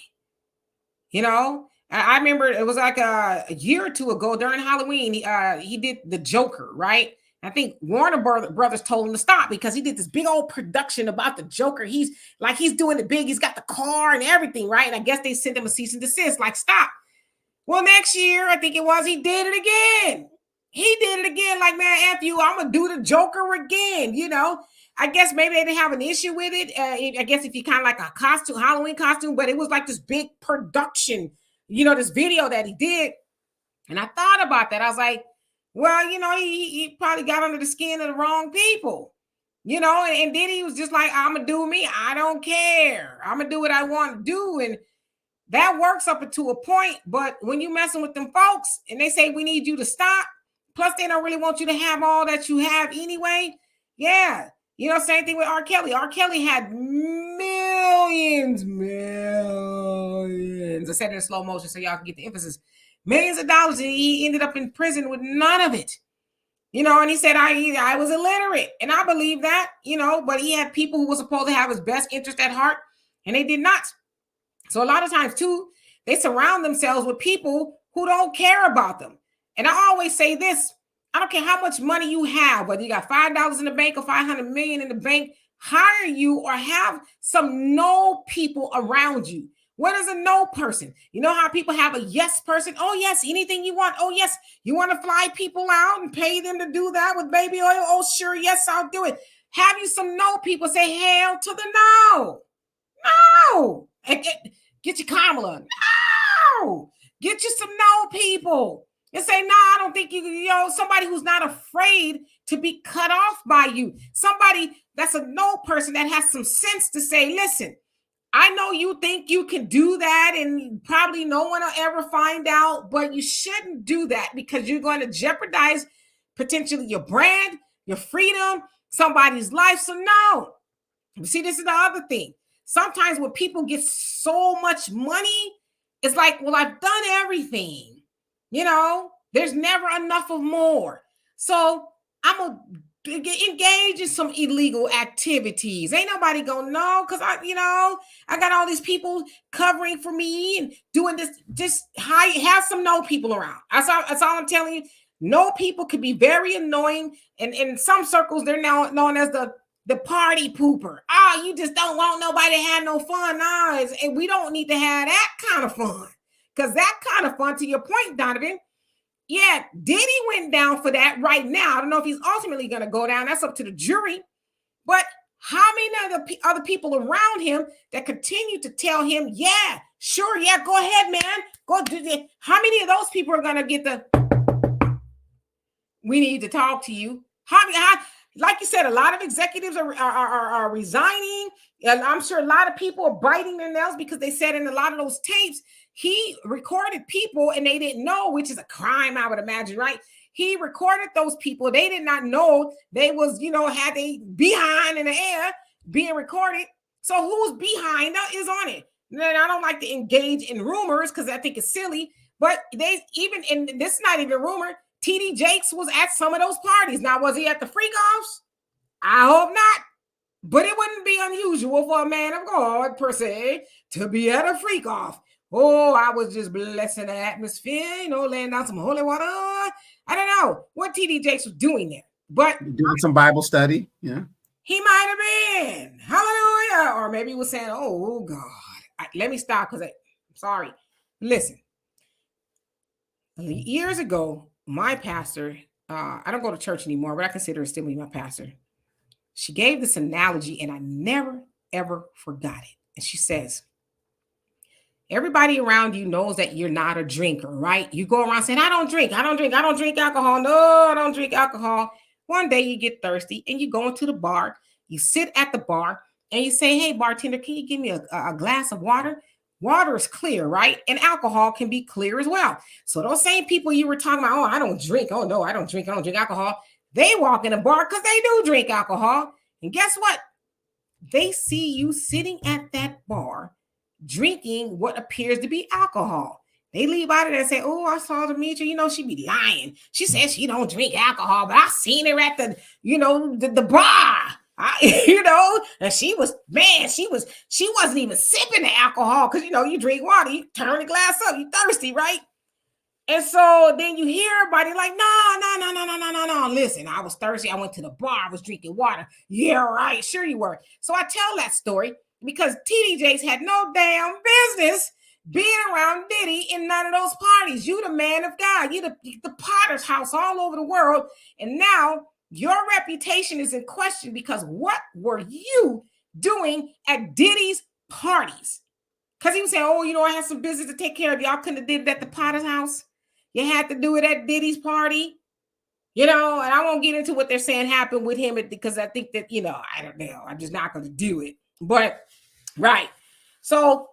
You know, I remember it was like a year or two ago during Halloween. He did the Joker, right? I think Warner Brothers told him to stop because he did this big old production about the Joker. He's doing it big. He's got the car and everything, right? And I guess they sent him a cease and desist, like, stop. Well, next year, I think it was, he did it again. He did it again, like, man, F you, I'm going to do the Joker again, you know? I guess maybe they didn't have an issue with it. I guess if you kind of like a costume, Halloween costume, but it was like this big production, you know, this video that he did. And I thought about that. I was like, well, you know, he probably got under the skin of the wrong people, you know, and then he was just like, I'm going to do me. I don't care. I'm going to do what I want to do. And that works up to a point. But when you messing with them folks and they say, we need you to stop, plus they don't really want you to have all that you have anyway. Yeah. You know, same thing with R. Kelly. R. Kelly had millions. I said it in slow motion so y'all can get the emphasis. Millions of dollars, and he ended up in prison with none of it. You know, and he said, I was illiterate. And I believe that, you know, but he had people who were supposed to have his best interest at heart, and they did not. So a lot of times, too, they surround themselves with people who don't care about them. And I always say this, I don't care how much money you have, whether you got $5 in the bank or 500 million in the bank, hire you or have some no people around you. What is a no person? You know how people have a yes person? Oh, yes, anything you want. Oh, yes, you want to fly people out and pay them to do that with baby oil? Oh, sure, yes, I'll do it. Have you some no people say hell to the no. No. Get your Kamala. No. Get you some no people. And say, no, I don't think you know, somebody who's not afraid to be cut off by you. Somebody that's a no person that has some sense to say, listen, I know you think you can do that and probably no one will ever find out, but you shouldn't do that because you're going to jeopardize potentially your brand, your freedom, somebody's life. So no. See, this is the other thing. Sometimes when people get so much money, it's like, well, I've done everything. You know, there's never enough of more. So I'm going to engage in some illegal activities. Ain't nobody going to know because I got all these people covering for me and doing this. Just have some no people around. That's all I'm telling you. No people could be very annoying. And in some circles, they're now known as the party pooper. You just don't want nobody to have no fun. And we don't need to have that kind of fun. Because that kind of fun, to your point, Donovan, yeah, Diddy went down for that right now. I don't know if he's ultimately going to go down. That's up to the jury. But how many other people around him that continue to tell him, yeah, sure, yeah, go ahead, man. Go do that. How many of those people are going to get we need to talk to you? Like you said, a lot of executives are resigning. And I'm sure a lot of people are biting their nails because they said in a lot of those tapes, he recorded people and they didn't know, which is a crime, I would imagine, right? He recorded those people. They did not know they was, had they behind in the air being recorded. So who's behind is on it. And I don't like to engage in rumors because I think it's silly, but this is not even rumor. TD Jakes was at some of those parties. Now, was he at the freak-offs? I hope not. But it wouldn't be unusual for a man of God, per se, to be at a freak-off. Oh, I was just blessing the atmosphere, laying down some holy water. I don't know what TD Jakes was doing there. But doing some Bible study. Yeah. He might have been. Hallelujah. Or maybe he was saying, oh God. Let me stop because I'm sorry. Listen. Years ago, my pastor, I don't go to church anymore, but I consider her still be my pastor. She gave this analogy and I never, ever forgot it. And she says, everybody around you knows that you're not a drinker, right? You go around saying, I don't drink alcohol. No, I don't drink alcohol. One day you get thirsty and you go into the bar, you sit at the bar and you say, hey, bartender, can you give me a glass of water? Water is clear, right? And alcohol can be clear as well. So those same people you were talking about, I don't drink. Oh, no, I don't drink alcohol. They walk in a bar because they do drink alcohol. And guess what? They see you sitting at that bar drinking what appears to be alcohol. They leave out of there and say, oh, I saw Demetria, she be lying. She says she don't drink alcohol, but I seen her at the bar. you know, and she wasn't even sipping the alcohol because, you know, you drink water, you turn the glass up, you thirsty, right? And so then you hear everybody like, no. Listen, I was thirsty. I went to the bar. I was drinking water. Yeah, right. Sure you were. So I tell that story because TD Jakes had no damn business being around Diddy in none of those parties. You the man of God. You the Potter's house all over the world. And now your reputation is in question because what were you doing at Diddy's parties? Because he was saying, oh, you know, I had some business to take care of. Y'all couldn't have did it at the Potter's house. You had to do it at Diddy's party, you know, and I won't get into what they're saying happened with him because I think that, you know, I don't know. I'm just not going to do it. But, right. So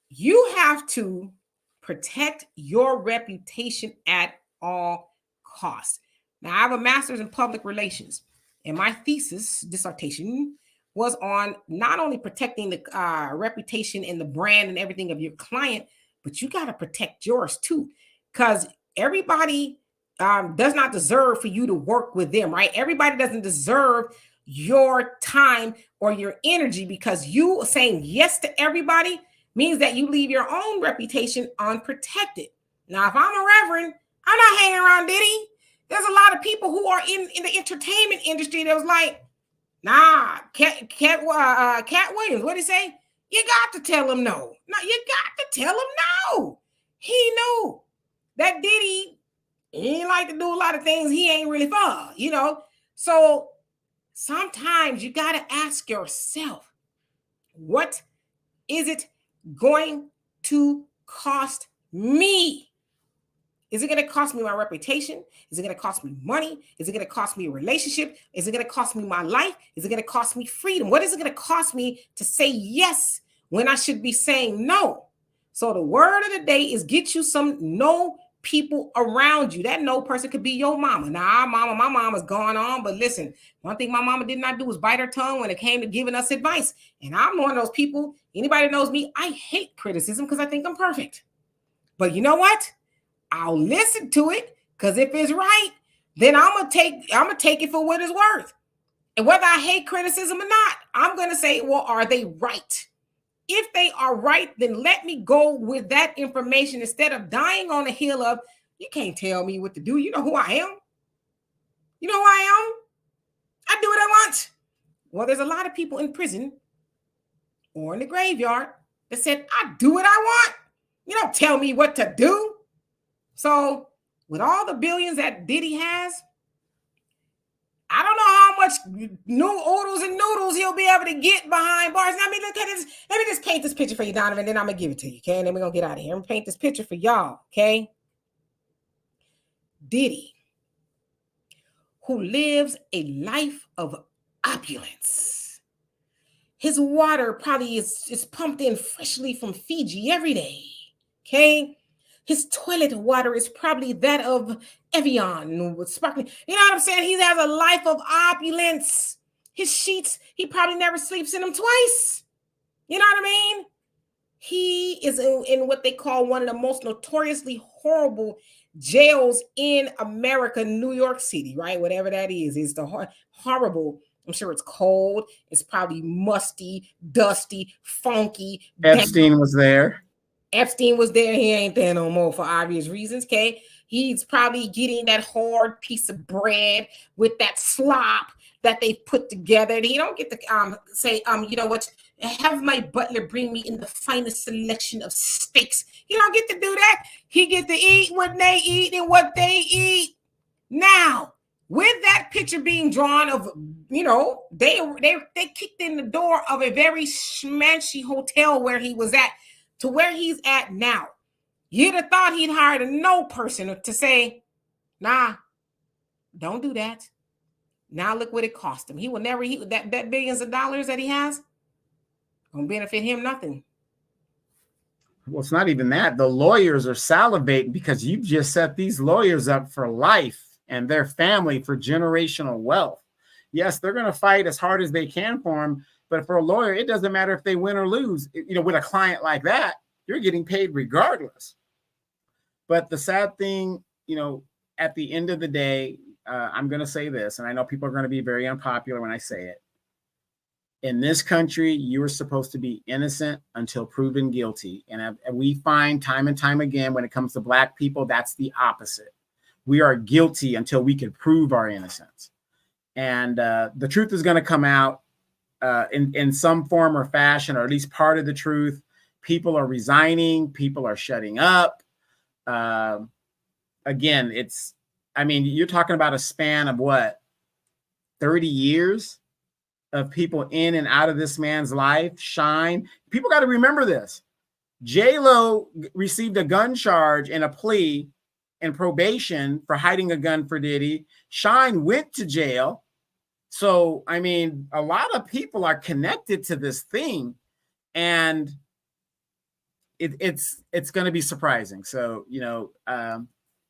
you have to protect your reputation at all costs. Now, I have a master's in public relations, and my dissertation was on not only protecting the reputation and the brand and everything of your client, but you got to protect yours too. Because everybody does not deserve for you to work with them, right? Everybody doesn't deserve your time or your energy because you saying yes to everybody means that you leave your own reputation unprotected. Now, if I'm a reverend, I'm not hanging around Diddy. There's a lot of people who are in the entertainment industry that was like, nah, Cat Williams, what'd he say? You got to tell him no. No, you got to tell him no. He knew that Diddy, he ain't like to do a lot of things he ain't really for, you know? So sometimes you got to ask yourself, what is it going to cost me? Is it going to cost me my reputation? Is it going to cost me money? Is it going to cost me a relationship? Is it going to cost me my life? Is it going to cost me freedom? What is it going to cost me to say yes when I should be saying no? So the word of the day is get you some no people around you. That no person could be your mama. Now, my mama's gone on, but listen, one thing my mama did not do was bite her tongue when it came to giving us advice. And I'm one of those people, anybody knows me, I hate criticism because I think I'm perfect. But you know what? I'll listen to it because if it's right, then I'm gonna take it for what it's worth. And whether I hate criticism or not, I'm gonna say, well, are they right? If they are right, then let me go with that information instead of dying on the hill of, you can't tell me what to do. You know who I am. You know who I am. I do what I want. Well, there's a lot of people in prison or in the graveyard that said, I do what I want. You don't tell me what to do. So with all the billions that Diddy has, I don't know how much new oodles and noodles he'll be able to get behind bars. Let me just paint this picture for you, Donovan, and then I'm going to give it to you, okay? And then we're going to get out of here. I'm going to paint this picture for y'all, okay? Diddy, who lives a life of opulence. His water probably is pumped in freshly from Fiji every day, okay? His toilet water is probably that of Evian with sparkling. You know what I'm saying? He has a life of opulence. His sheets, he probably never sleeps in them twice. You know what I mean? He is in what they call one of the most notoriously horrible jails in America, New York City, right? Whatever that is. It's the horrible. I'm sure it's cold. It's probably musty, dusty, funky. Epstein was there. Epstein was there. He ain't there no more for obvious reasons. Okay. He's probably getting that hard piece of bread with that slop that they put together. He don't get to say, you know what, have my butler bring me in the finest selection of steaks. He don't get to do that. He get to eat what they eat and what they eat. Now, with that picture being drawn of, you know, they kicked in the door of a very schmancy hotel where he was at, to where he's at now. You'd have thought he'd hired a no person to say, nah, don't do that. Now look what it cost him. He will never, that billions of dollars that he has, won't benefit him nothing. Well, it's not even that. The lawyers are salivating because you've just set these lawyers up for life and their family for generational wealth. Yes, they're going to fight as hard as they can for him. But for a lawyer, it doesn't matter if they win or lose. You know, with a client like that, you're getting paid regardless. But the sad thing, you know, at the end of the day, I'm going to say this, and I know people are going to be very unpopular when I say it. In this country, you are supposed to be innocent until proven guilty. And we find time and time again, when it comes to Black people, that's the opposite. We are guilty until we can prove our innocence. And the truth is going to come out in some form or fashion, or at least part of the truth. People are resigning. People are shutting up. Again, you're talking about a span of what, 30 years of people in and out of this man's life. Shine. People got to remember this. J-Lo received a gun charge and a plea and probation for hiding a gun for Diddy. Shine went to jail. So, a lot of people are connected to this thing, and it's going to be surprising. So,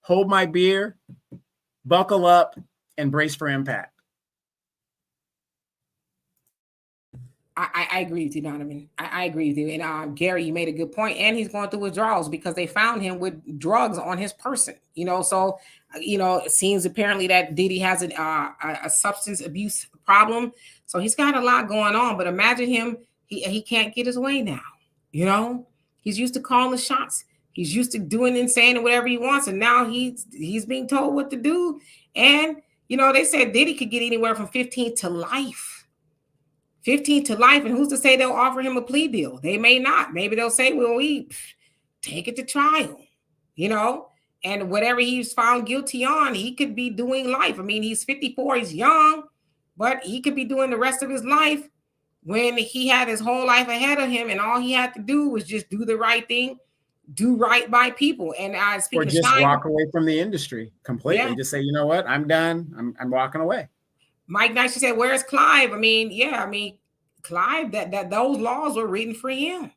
hold my beer, buckle up, and brace for impact. I agree with you, Donovan. I agree with you. And Gary, you made a good point. And he's going through withdrawals because they found him with drugs on his person. So it seems apparently that Diddy has a substance abuse problem. So he's got a lot going on. But imagine him, he can't get his way now. He's used to calling the shots. He's used to doing and saying whatever he wants. And now he's being told what to do. And, they said Diddy could get anywhere from 15 to life. 15 to life, and who's to say they'll offer him a plea deal? They may not. Maybe they'll say, well, we take it to trial, and whatever he's found guilty on, he could be doing life. He's 54, he's young, but he could be doing the rest of his life when he had his whole life ahead of him, and all he had to do was just do the right thing, do right by people. And or just walk away from the industry completely. Yeah. Just say, you know what, I'm done. I'm walking away. Mike Nicely said, where's Clive? Clive, that those laws were written for him.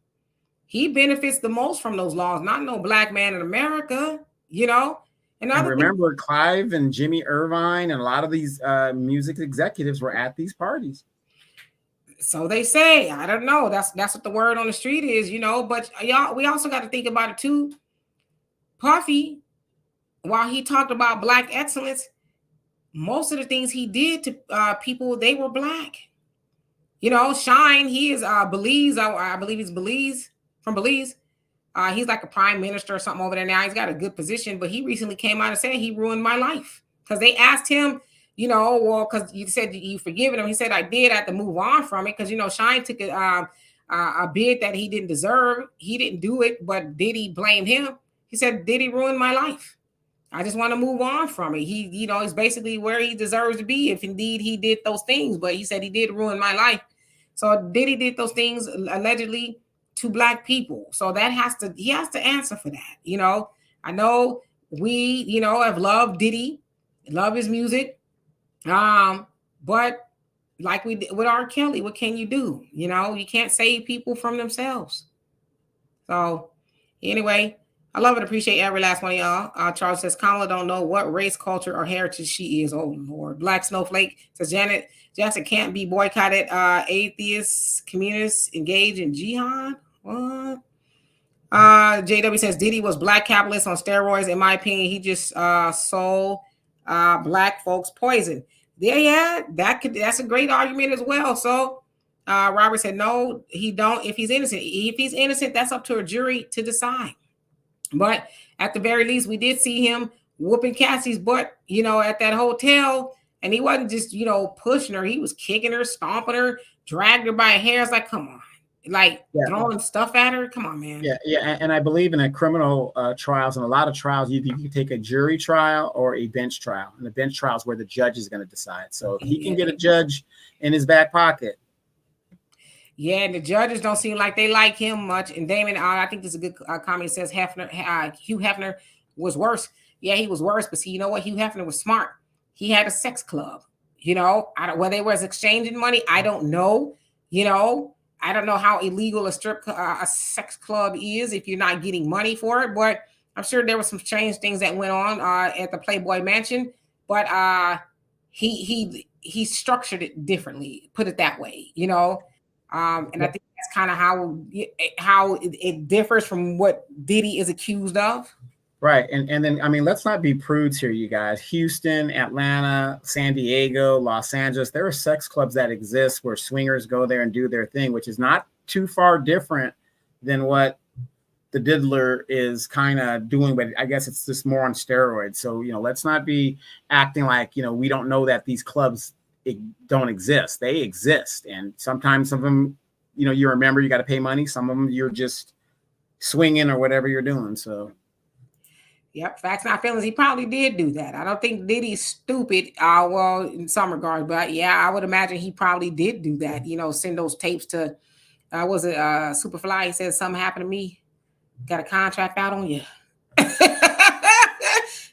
He benefits the most from those laws, not no Black man in America, And remember, Clive and Jimmy Irvine and a lot of these music executives were at these parties. So they say. I don't know. That's what the word on the street is, But y'all, we also got to think about it too. Puffy, while he talked about Black excellence, most of the things he did to people, they were Black. Shine, he is Belize. I believe he's from Belize. He's like a prime minister or something over there now. He's got a good position, but he recently came out and said he ruined my life. Because they asked him, because you said you forgiven him. He said, I did. I had to move on from it. Because, Shine took a bid that he didn't deserve. He didn't do it, but Diddy blamed him. He said, Diddy ruined my life. I just want to move on from it. He, is basically where he deserves to be if indeed he did those things. But he said he did ruin my life. So Diddy did those things allegedly to Black people. So he has to answer for that. I know we, have loved Diddy, love his music. But like we did with R. Kelly, what can you do? You can't save people from themselves. So anyway, I love and appreciate every last one of y'all. Charles says, Kamala don't know what race, culture, or heritage she is. Oh, Lord. Black Snowflake says, Jackson can't be boycotted. Atheists, communists engage in jihad. What? JW says, Diddy was Black capitalist on steroids. In my opinion, he just sold Black folks poison. Yeah, that's a great argument as well. So Robert said, no, he don't. If he's innocent, that's up to a jury to decide. But at the very least, we did see him whooping Cassie's butt, at that hotel. And he wasn't just, pushing her. He was kicking her, stomping her, dragged her by her hair. It's like, come on. Throwing stuff at her. Come on, man. Yeah. And I believe in a criminal trials, and a lot of trials, you can take a jury trial or a bench trial. And the bench trial is where the judge is going to decide. So if he can get a judge in his back pocket. Yeah, and the judges don't seem like they like him much. And Damon, I think this is a good comment. It says Hugh Hefner was worse. Yeah, he was worse. But see, you know what? Hugh Hefner was smart. He had a sex club. Whether they was exchanging money, I don't know. I don't know how illegal a sex club is if you're not getting money for it. But I'm sure there were some strange things that went on at the Playboy Mansion. But he structured it differently. Put it that way. And I think that's kind of how it differs from what Diddy is accused of. Right. And then, I mean, let's not be prudes here, you guys. Houston, Atlanta, San Diego, Los Angeles, there are sex clubs that exist where swingers go there and do their thing, which is not too far different than what the diddler is kind of doing, but I guess it's just more on steroids. So, let's not be acting like, we don't know that these clubs don't exist. They exist. And sometimes some of them, you remember you got to pay money. Some of them you're just swinging or whatever you're doing. So. Yep, facts not feelings. He probably did do that. I don't think Diddy's stupid. Well, in some regards, but yeah, I would imagine he probably did do that. Send those tapes to, was it Superfly? He said something happened to me. Got a contract out on you.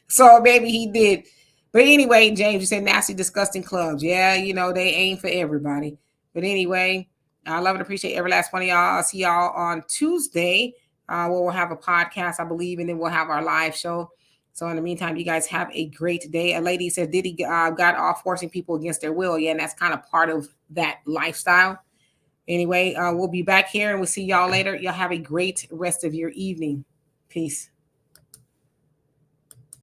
So maybe he did. But anyway, James, you said nasty, disgusting clubs. Yeah, they ain't for everybody. But anyway, I love and appreciate every last one of y'all. I'll see y'all on Tuesday. Where we'll have a podcast, I believe, and then we'll have our live show. So in the meantime, you guys have a great day. A lady said Diddy got off forcing people against their will. Yeah, and that's kind of part of that lifestyle. Anyway, we'll be back here and we'll see y'all later. Y'all have a great rest of your evening. Peace.